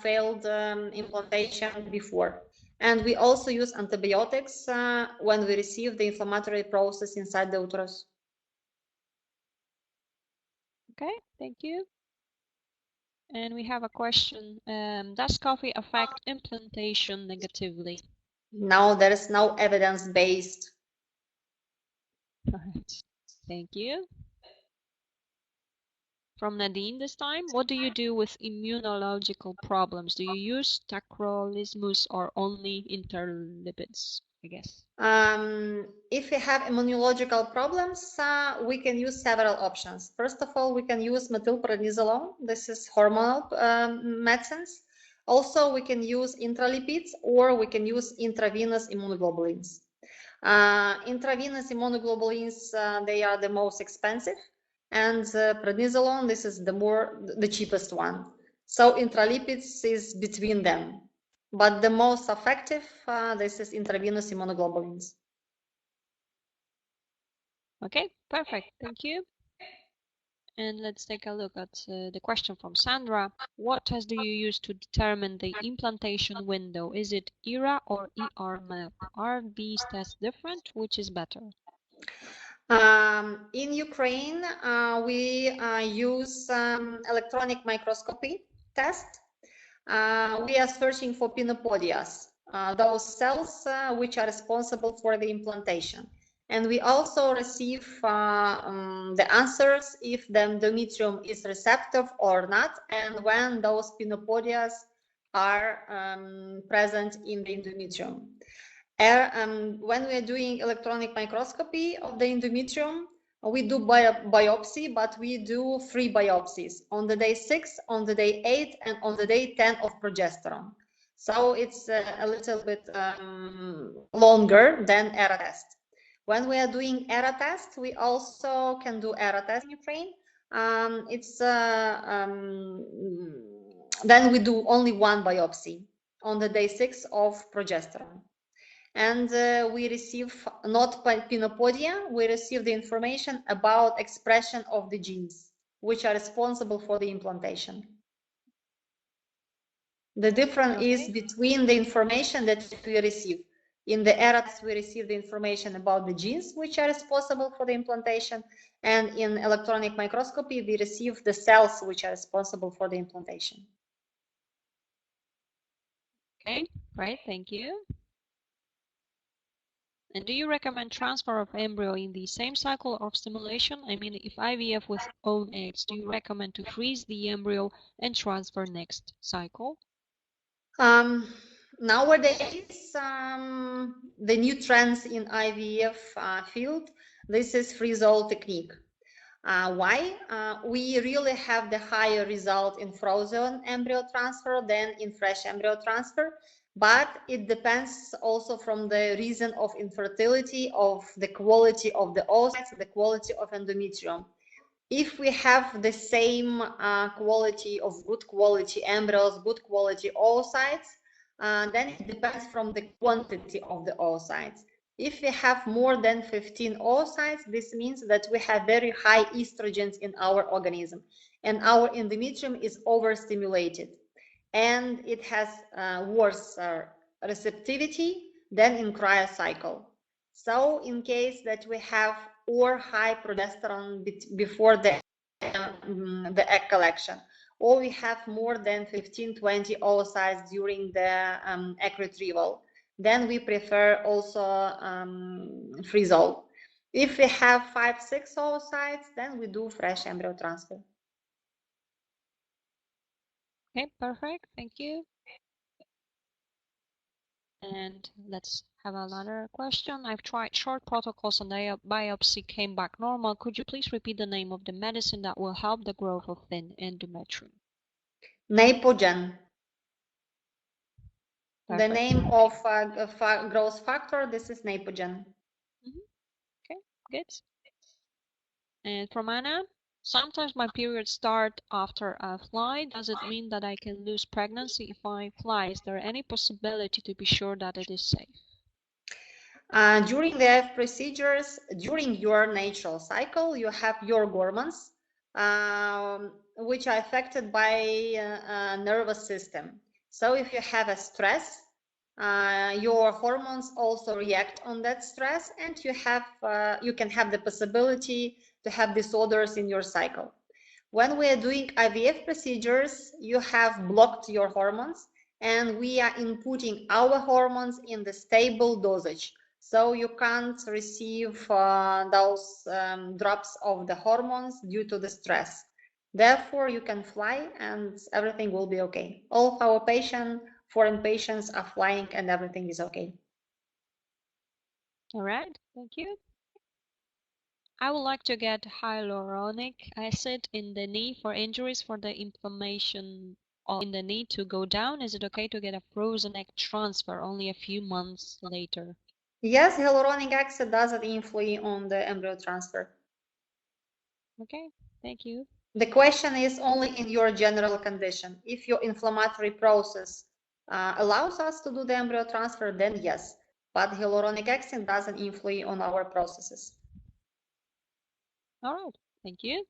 failed implantation before. And we also use antibiotics when we receive the inflammatory process inside the uterus. Okay, thank you. And we have a question. Does coffee affect implantation negatively? No, there is no evidence-based. All right, thank you. From Nadine this time, what do you do with immunological problems? Do you use tacrolimus or only interlipids, I guess? If we have immunological problems, we can use several options. First of all, we can use methylprednisolone. This is hormonal medicines. Also, we can use intralipids or we can use intravenous immunoglobulins. Intravenous immunoglobulins, they are the most expensive, and prednisolone, this is the cheapest one. So intralipids is between them, but the most effective, this is intravenous immunoglobulins. Okay, perfect. Thank you. And let's take a look at the question from Sandra. What test do you use to determine the implantation window? Is it ERA or ERMAP? Are these tests different? Which is better? In Ukraine, we use electronic microscopy test. We are searching for pinopodias, those cells which are responsible for the implantation. And we also receive the answers if the endometrium is receptive or not, and when those pinopodias are present in the endometrium. When we are doing electronic microscopy of the endometrium, we do biopsy, but we do 3 biopsies on the day 6, on the day 8, and on the day 10 of progesterone. So it's a little bit longer than ERA test. When we are doing ERA test, we also can do ERA test in Ukraine. Then we do only 1 biopsy on the day 6 of progesterone. And we receive not pinopodia, we receive the information about expression of the genes which are responsible for the implantation. The difference is between the information that we receive. In the ERA test, we receive the information about the genes which are responsible for the implantation, and in electronic microscopy, we receive the cells which are responsible for the implantation. Okay, great, thank you. And do you recommend transfer of embryo in the same cycle of stimulation? I mean, if IVF with own eggs, do you recommend to freeze the embryo and transfer next cycle? Nowadays, the new trends in IVF field, this is freeze-all technique. Why? We really have the higher result in frozen embryo transfer than in fresh embryo transfer, but it depends also from the reason of infertility, of the quality of the oocytes, the quality of endometrium. If we have the same quality of good quality embryos, good quality oocytes, then it depends from the quantity of the oocytes. If we have more than 15 oocytes, this means that we have very high estrogens in our organism, and our endometrium is overstimulated, and it has worse receptivity than in cryocycle. So in case that we have or high progesterone before the egg collection, or we have more than 15-20 oocytes during the egg retrieval, then we prefer also freeze-all. If we have 5-6 oocytes, then we do fresh embryo transfer. Okay, perfect. Thank you. And let's have another question. I've tried short protocols and the biopsy came back normal. Could you please repeat the name of the medicine that will help the growth of thin endometrium? Napogen. The Perfect. name of growth factor, this is Napogen. Okay, good. And from Anna, sometimes my periods start after I fly. Does it mean that I can lose pregnancy if I fly? Is there any possibility to be sure that it is safe? During the IVF procedures, during your natural cycle, you have your hormones, which are affected by nervous system. So if you have a stress, your hormones also react on that stress, and you can have the possibility to have disorders in your cycle. When we are doing IVF procedures, you have blocked your hormones, and we are inputting our hormones in the stable dosage. So you can't receive those drops of the hormones due to the stress. Therefore, you can fly and everything will be okay. All of our foreign patients are flying and everything is okay. All right, thank you. I would like to get hyaluronic acid in the knee for injuries for the inflammation in the knee to go down. Is it okay to get a frozen egg transfer only a few months later? Yes, hyaluronic acid doesn't influence on the embryo transfer. Okay, thank you. The question is only in your general condition. If your inflammatory process allows us to do the embryo transfer, then yes. But hyaluronic acid doesn't influence on our processes. All right, thank you.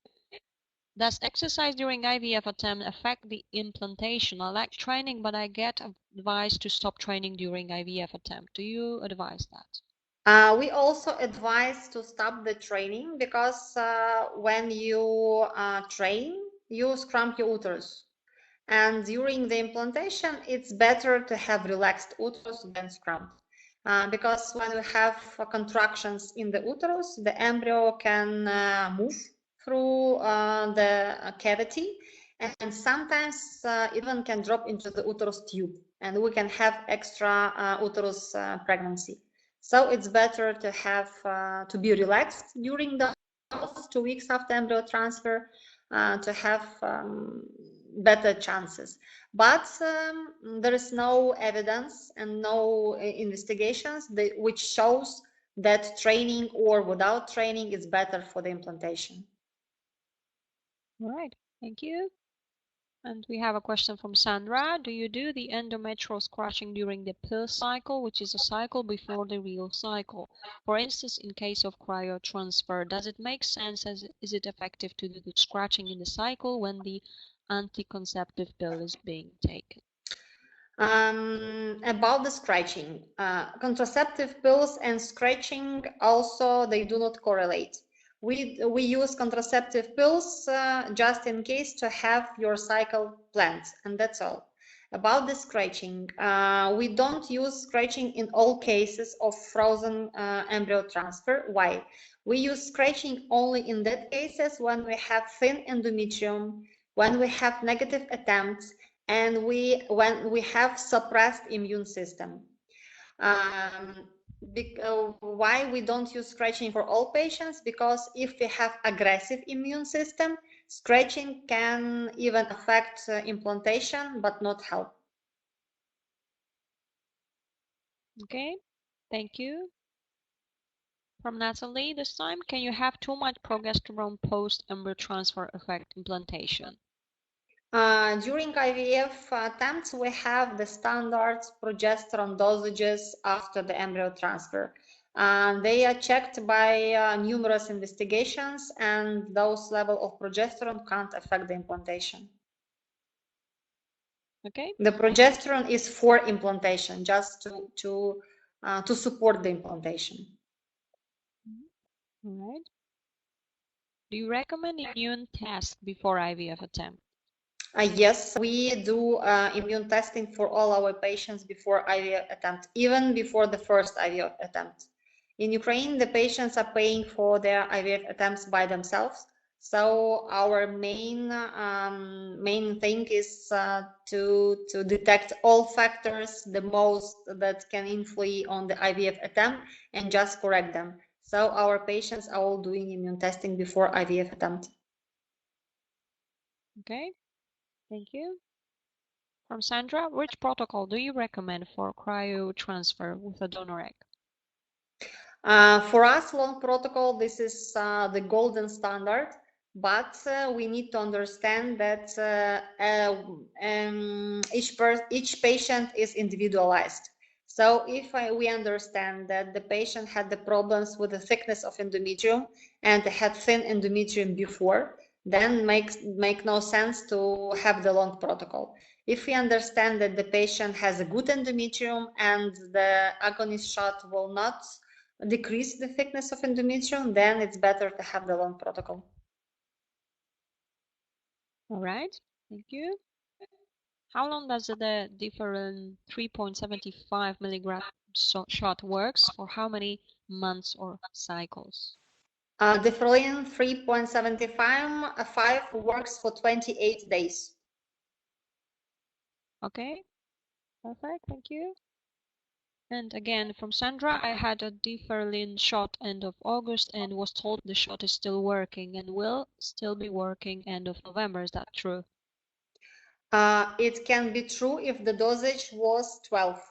Does exercise during IVF attempt affect the implantation? I like training, but I get advice to stop training during IVF attempt. Do you advise that? We also advise to stop the training because when you train, you scrump your uterus. And during the implantation, it's better to have relaxed uterus than scrumped. Because when we have contractions in the uterus, the embryo can move through the cavity, and sometimes even can drop into the uterus tube, and we can have extra uterus pregnancy. So it's better to have to be relaxed during those 2 weeks after embryo transfer to have better chances. But there is no evidence and no investigations which shows that training or without training is better for the implantation. All right, thank you. And we have a question from Sandra. Do you do the endometrial scratching during the pill cycle, which is a cycle before the real cycle? For instance, in case of cryotransfer, does it make sense? Is it effective to do the scratching in the cycle when the anticonceptive pill is being taken? About the scratching, contraceptive pills and scratching also, they do not correlate. We use contraceptive pills just in case to have your cycle planned, and that's all. About the scratching, we don't use scratching in all cases of frozen embryo transfer. Why? We use scratching only in that cases when we have thin endometrium, when we have negative attempts, and when we have suppressed immune system. Why we don't use scratching for all patients? Because if we have aggressive immune system, scratching can even affect implantation but not help. Okay, thank you. From Natalie this time, can you have too much progesterone post embryo transfer affect implantation? During IVF attempts, we have the standard progesterone dosages after the embryo transfer. They are checked by numerous investigations, and those level of progesterone can't affect the implantation. Okay. The progesterone is for implantation, just to support the implantation. All right. Do you recommend immune test before IVF attempt? Yes, we do immune testing for all our patients before IVF attempt, even before the first IVF attempt. In Ukraine, the patients are paying for their IVF attempts by themselves. So our main thing is to detect all factors, the most that can influence on the IVF attempt, and just correct them. So our patients are all doing immune testing before IVF attempt. Okay. Thank you. From Sandra, which protocol do you recommend for cryo transfer with a donor egg? For us, long protocol, this is the golden standard, but we need to understand that each patient is individualized. So if we understand that the patient had the problems with the thickness of endometrium and had thin endometrium before, then make no sense to have the long protocol. If we understand that the patient has a good endometrium and the agonist shot will not decrease the thickness of endometrium, then it's better to have the long protocol. All right, thank you. How long does the different 3.75 milligram shot works? For how many months or cycles? The Ferlin 3.75 works for 28 days. Okay, perfect, thank you. And again, from Sandra, I had a Differlin shot end of August and was told the shot is still working and will still be working end of November. Is that true? It can be true if the dosage was 12.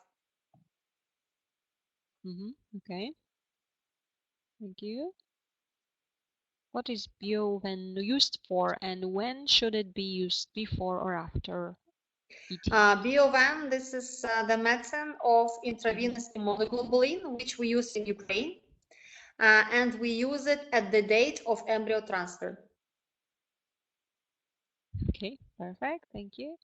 Okay, thank you. What is Bioven used for and when should it be used, before or after ET? Biovan, this is the medicine of intravenous immunoglobulin, which we use in Ukraine, and we use it at the date of embryo transfer. Okay, perfect, thank you.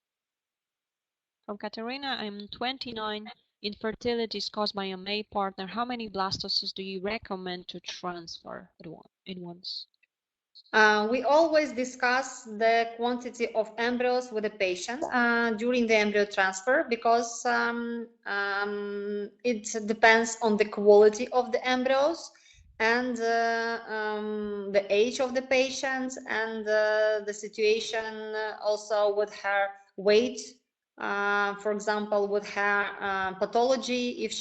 From Katerina, I'm 29. Infertility is caused by a male partner. How many blastocysts do you recommend to transfer at once? We always discuss the quantity of embryos with the patient during the embryo transfer because it depends on the quality of the embryos and the age of the patient and the situation also with her weight. For example, with her pathology, if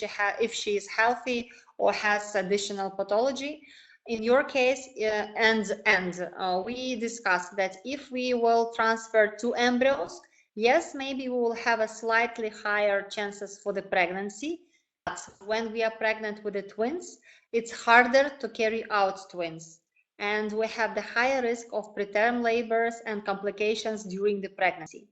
she is healthy or has additional pathology. In your case, we discussed that if we will transfer 2 embryos, yes, maybe we will have a slightly higher chances for the pregnancy. But when we are pregnant with the twins, it's harder to carry out twins. And we have the higher risk of preterm labors and complications during the pregnancy.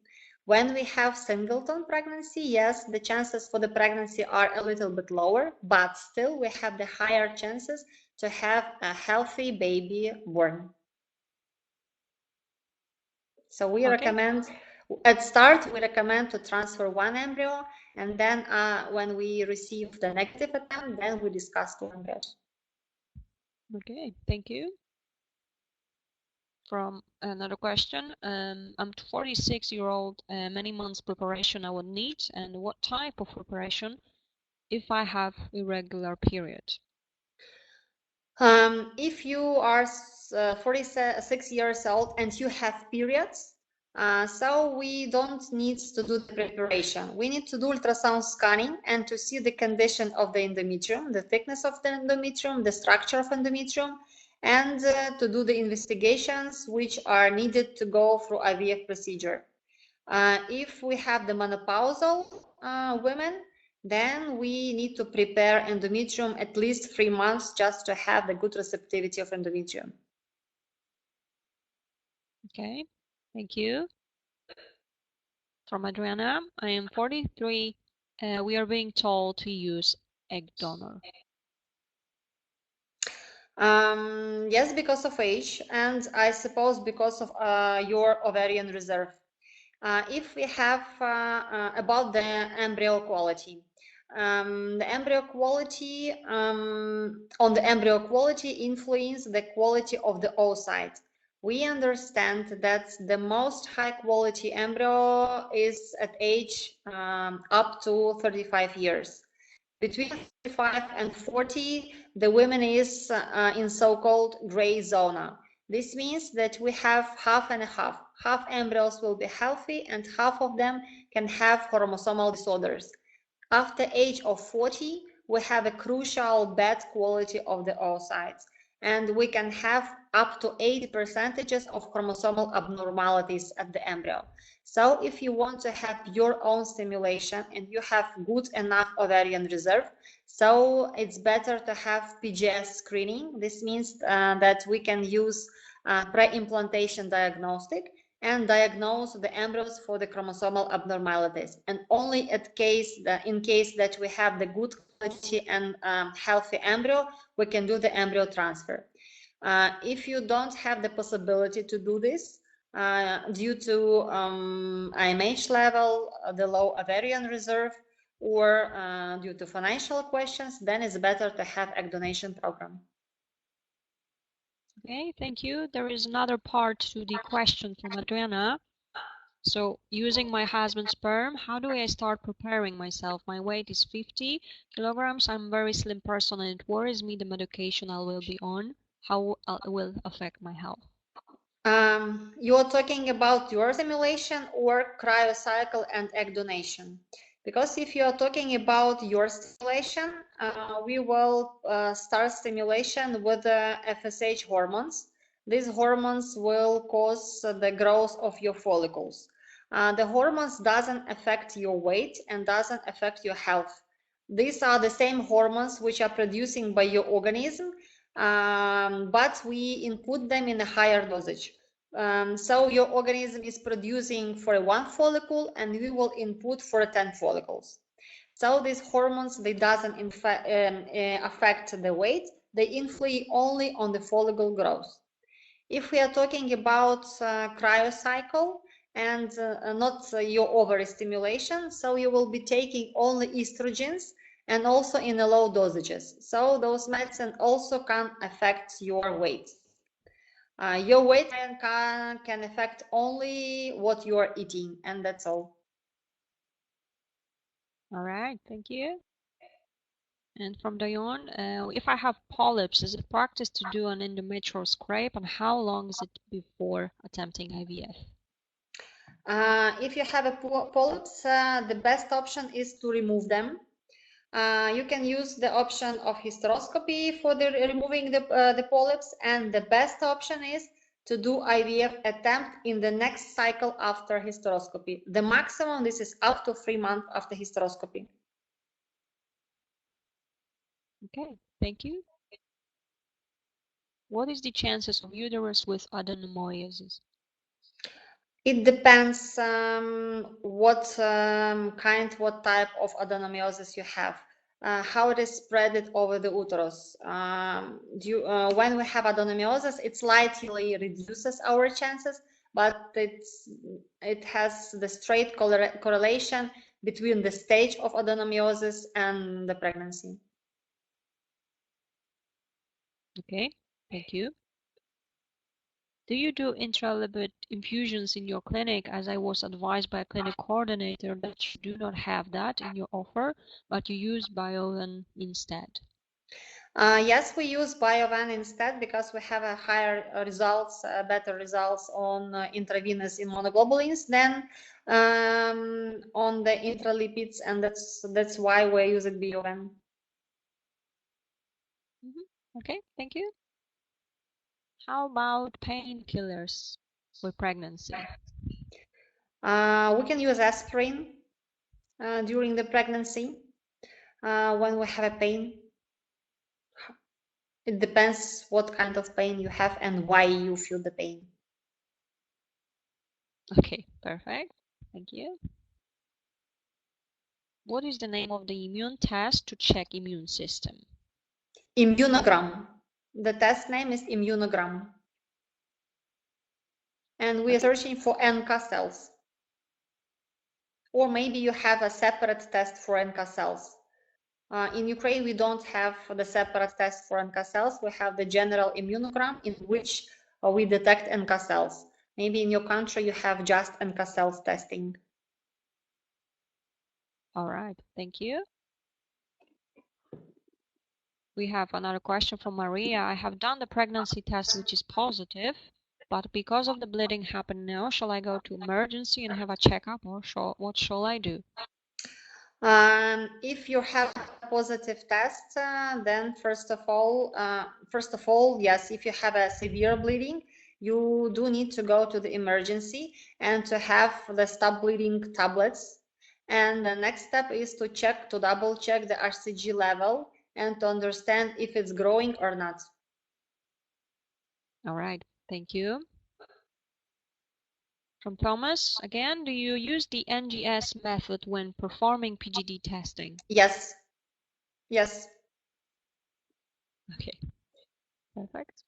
When we have singleton pregnancy, yes, the chances for the pregnancy are a little bit lower, but still we have the higher chances to have a healthy baby born. So we recommend, at start, we recommend to transfer 1 embryo, and then when we receive the negative attempt, then we discuss 2 embryos. Okay, thank you. From another question, I'm 46-year-old, many months preparation I would need, and what type of preparation if I have irregular period? If you are 46 years old and you have periods, so we don't need to do the preparation. We need to do ultrasound scanning and to see the condition of the endometrium, the thickness of the endometrium, the structure of endometrium, and to do the investigations which are needed to go through IVF procedure. If we have the menopausal women, then we need to prepare endometrium at least 3 months just to have the good receptivity of endometrium. Okay, thank you. From Adriana, I am 43. We are being told to use egg donor. Yes, because of age, and I suppose because of your ovarian reserve. If we have about the embryo quality, the embryo quality on the embryo quality influence the quality of the oocyte. We understand that the most high quality embryo is at age up to 35 years. Between 35 and 40, the women is in so-called gray zone. This means that we have half and a half. Half embryos will be healthy and half of them can have chromosomal disorders. After age of 40, we have a crucial bad quality of the oocytes, and we can have up to 80% of chromosomal abnormalities at the embryo. So if you want to have your own stimulation and you have good enough ovarian reserve, so it's better to have PGS screening. This means that we can use pre-implantation diagnostic and diagnose the embryos for the chromosomal abnormalities. And only in case that we have the good quality and healthy embryo, we can do the embryo transfer. If you don't have the possibility to do this, due to IMH level, the low ovarian reserve, or due to financial questions, then it's better to have egg donation program. Okay, thank you. There is another part to the question from Adriana. So, using my husband's sperm, how do I start preparing myself? My weight is 50 kilograms. I'm a very slim person and it worries me the medication I will be on, how it will affect my health. You're talking about your stimulation or cryocycle and egg donation. Because if you're talking about your stimulation, we will start stimulation with the FSH hormones. These hormones will cause the growth of your follicles. The hormones doesn't affect your weight and doesn't affect your health. These are the same hormones which are producing by your organism, but we input them in a higher dosage. So your organism is producing for one follicle and we will input for 10 follicles. So these hormones, they doesn't affect the weight, they influence only on the follicle growth. If we are talking about cryocycle and not your ovary stimulation, so you will be taking only estrogens and also in the low dosages. So those medicines also can affect your weight. Your weight can affect only what you are eating, and that's all. All right, thank you. And from Dion, if I have polyps, is it practice to do an endometrial scrape, and how long is it before attempting IVF? If you have a polyps, the best option is to remove them. You can use the option of hysteroscopy for removing the polyps, and the best option is to do IVF attempt in the next cycle after hysteroscopy. The maximum, this is up to 3 months after hysteroscopy. Okay, thank you. What is the chances of uterus with adenomyosis? It depends what type of adenomyosis you have, how it is spread over the uterus. When we have adenomyosis, it slightly reduces our chances, but it has the straight correlation between the stage of adenomyosis and the pregnancy. Okay, thank you. Do you do intralipid infusions in your clinic? As I was advised by a clinic coordinator that you do not have that in your offer, but you use Biovan instead. Yes, we use Biovan instead because we have a higher results, better results on intravenous immunoglobulins than on the intralipids, and that's why we're using Biovan. Okay, thank you. How about painkillers with pregnancy? We can use aspirin during the pregnancy when we have a pain. It depends what kind of pain you have and why you feel the pain. Okay, perfect. Thank you. What is the name of the immune test to check immune system? Immunogram. The test name is immunogram. And we are searching for NK cells. Or maybe you have a separate test for NK cells. In Ukraine, we don't have the separate test for NK cells. We have the general immunogram in which we detect NK cells. Maybe in your country, you have just NK cells testing. All right, thank you. We have another question from Maria. I have done the pregnancy test, which is positive, but because of the bleeding happening now, shall I go to emergency and have a checkup, or what shall I do? If you have a positive test, then first of all, yes, if you have a severe bleeding, you do need to go to the emergency and to have the stop bleeding tablets. And the next step is to double check the RCG level and to understand if it's growing or not. All right, thank you. From Thomas, again, do you use the NGS method when performing PGD testing? Yes. Yes. Okay, perfect.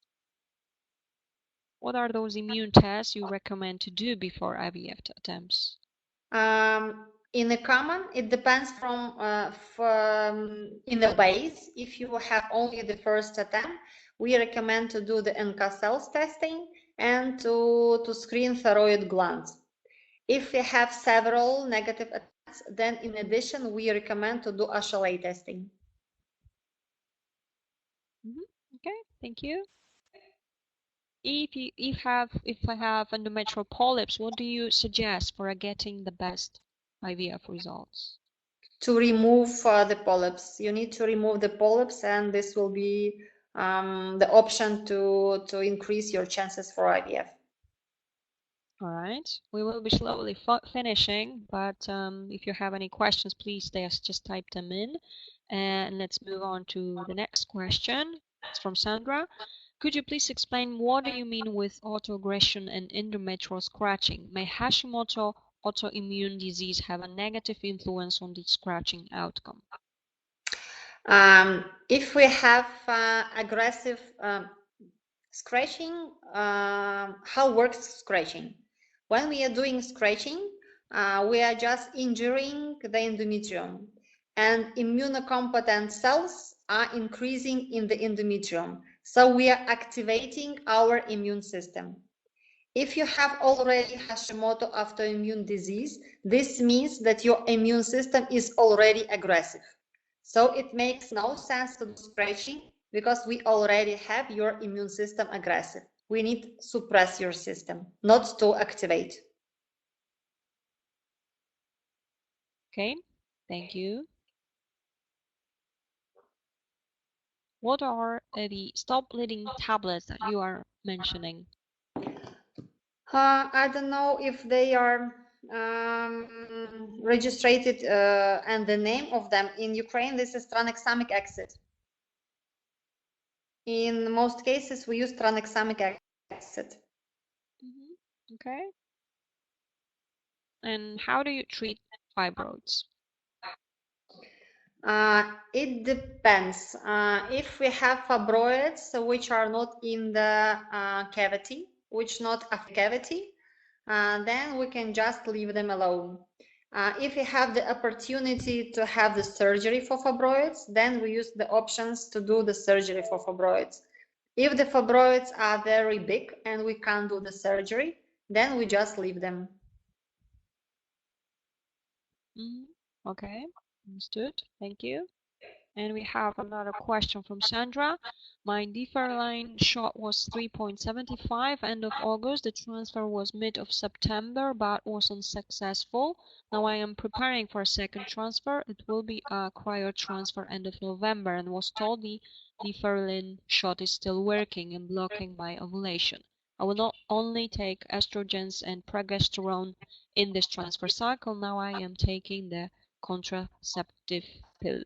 What are those immune tests you recommend to do before IVF attempts? In the common, it depends from in the base. If you have only the first attempt, we recommend to do the NK cells testing and to screen thyroid glands. If we have several negative attempts, then in addition, we recommend to do ESHRE testing. Okay, thank you. If I have endometrial polyps, what do you suggest for getting the best IVF results? To remove the polyps, you need to remove the polyps, and this will be the option to increase your chances for IVF. All right, we will be slowly finishing, but if you have any questions, please just type them in. And let's move on to the next question. It's from Sandra. Could you please explain what do you mean with autoaggression and endometrial scratching? May Hashimoto autoimmune disease have a negative influence on the scratching outcome? If we have aggressive scratching, how works scratching? When we are doing scratching, we are just injuring the endometrium, and immunocompetent cells are increasing in the endometrium. So we are activating our immune system. If you have already Hashimoto autoimmune disease, this means that your immune system is already aggressive. So it makes no sense to do scratching because we already have your immune system aggressive. We need to suppress your system, not to activate. Okay, thank you. What are the stop bleeding tablets that you are mentioning? I don't know if they are registered and the name of them. In Ukraine, this is tranexamic acid. In most cases, we use tranexamic acid. Okay. And how do you treat fibroids? It depends. If we have fibroids which are not in the cavity, which not a cavity, then we can just leave them alone. If we have the opportunity to have the surgery for fibroids, then we use the options to do the surgery for fibroids. If the fibroids are very big and we can't do the surgery, then we just leave them. Okay, understood. Thank you. And we have another question from Sandra. My deferline shot was 3.75 end of August. The transfer was mid of September, but was unsuccessful. Now I am preparing for a second transfer. It will be a cryo transfer end of November, and was told the deferline shot is still working and blocking my ovulation. I will not only take estrogens and progesterone in this transfer cycle. Now I am taking the contraceptive pill.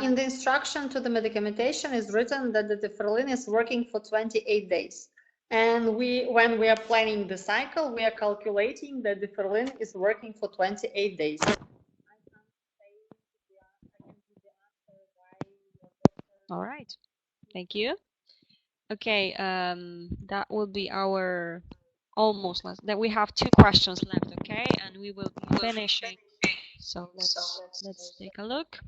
In the instruction to the medicamentation is written that the deferline is working for 28 days. And when we are planning the cycle, we are calculating that deferline is working for 28 days. All right. Thank you. Okay, that will be our almost last. That we have 2 questions left, okay, and we will be finishing. So let's take a look.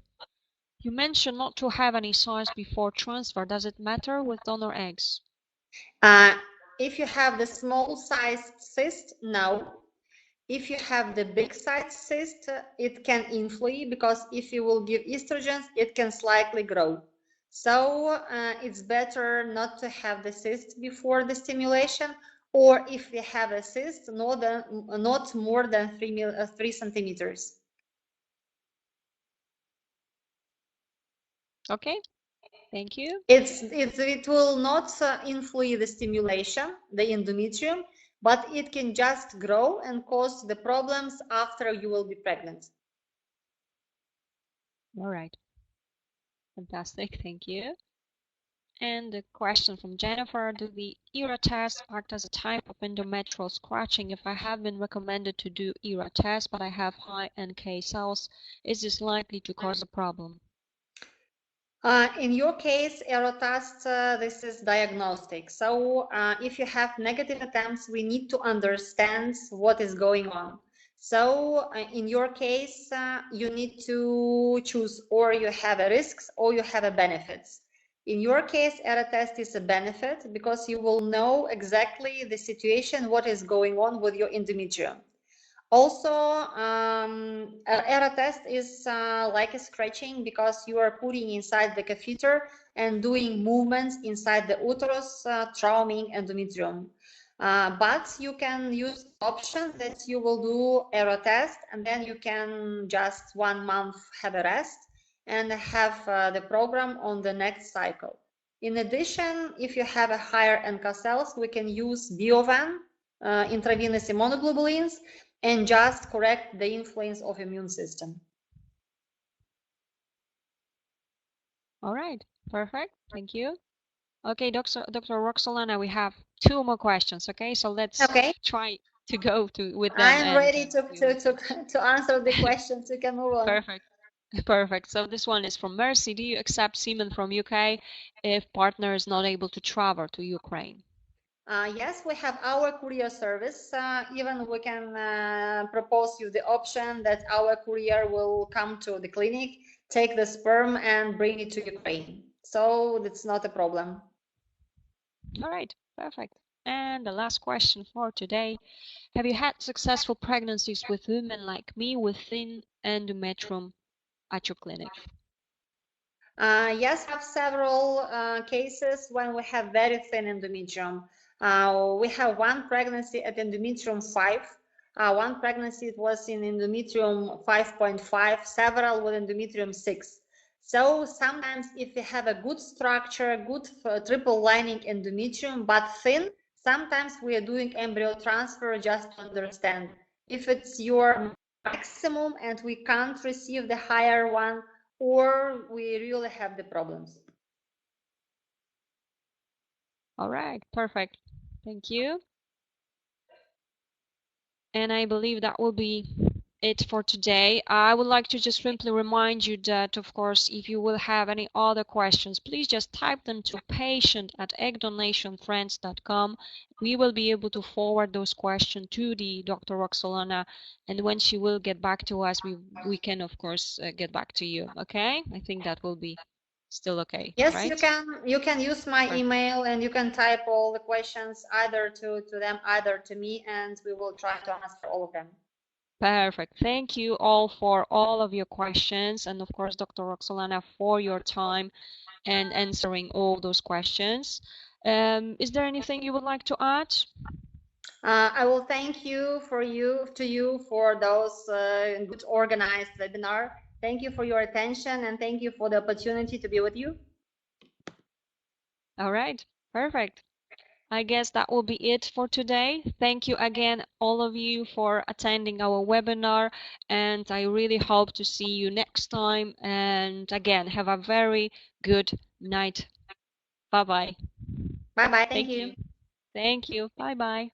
You mentioned not to have any size before transfer. Does it matter with donor eggs? If you have the small sized cyst, no. If you have the big sized cyst, it can influence, because if you will give estrogens, it can slightly grow. So it's better not to have the cyst before the stimulation, or if you have a cyst, not more than 3 centimeters. Okay, thank you. It will not influence the stimulation, the endometrium, but it can just grow and cause the problems after you will be pregnant. All right. Fantastic, thank you. And a question from Jennifer: do the ERA tests act as a type of endometrial scratching? If I have been recommended to do ERA test, but I have high NK cells, is this likely to cause a problem? In your case, ERA-test, this is diagnostic. So if you have negative attempts, we need to understand what is going on. So in your case, you need to choose, or you have a risks or you have a benefits. In your case, ERA-test is a benefit because you will know exactly the situation, what is going on with your endometrium. Also, ERA test is like a scratching, because you are putting inside the catheter and doing movements inside the uterus, trauming endometrium. But you can use the option that you will do ERA test, and then you can just 1 month have a rest and have the program on the next cycle. In addition, if you have a higher NK cells, we can use Biovan, intravenous immunoglobulins, and just correct the influence of immune system. All right, perfect. Thank you. Okay, Dr. Roksolana, we have 2 more questions. Okay, so let's try to go with them. I'm ready to answer the questions. You can move on. Perfect. Perfect. So this one is from Mercy. Do you accept semen from UK if partner is not able to travel to Ukraine? Yes, we have our courier service. Even we can propose you the option that our courier will come to the clinic, take the sperm and bring it to Ukraine. So that's not a problem. All right, perfect. And the last question for today: have you had successful pregnancies with women like me with thin endometrium at your clinic? Yes, we have several cases when we have very thin endometrium. We have one pregnancy at endometrium 5. One pregnancy it was in endometrium 5.5, several with endometrium 6. So sometimes if you have a good structure, good triple lining endometrium, but thin, sometimes we are doing embryo transfer just to understand. If it's your maximum and we can't receive the higher one, or we really have the problems. All right, perfect. Thank you. And I believe that will be it for today. I would like to just simply remind you that, of course, if you will have any other questions, please just type them to patient@eggdonationfriends.com. We will be able to forward those questions to the Dr. Roksolana, and when she will get back to us, we can, of course, get back to you. Okay? I think that will be still okay. Yes, right? You can use my email, and you can type all the questions either to them, either to me, and we will try to answer all of them. Perfect. Thank you all for all of your questions, and of course, Dr. Roksolana, for your time and answering all those questions. Is there anything you would like to add? I will thank you for those good organized webinar. Thank you for your attention, and thank you for the opportunity to be with you. All right, perfect. I guess that will be it for today. Thank you again, all of you, for attending our webinar, and I really hope to see you next time. And again, have a very good night. Bye-bye. Bye-bye. Thank you. Thank you. Bye-bye.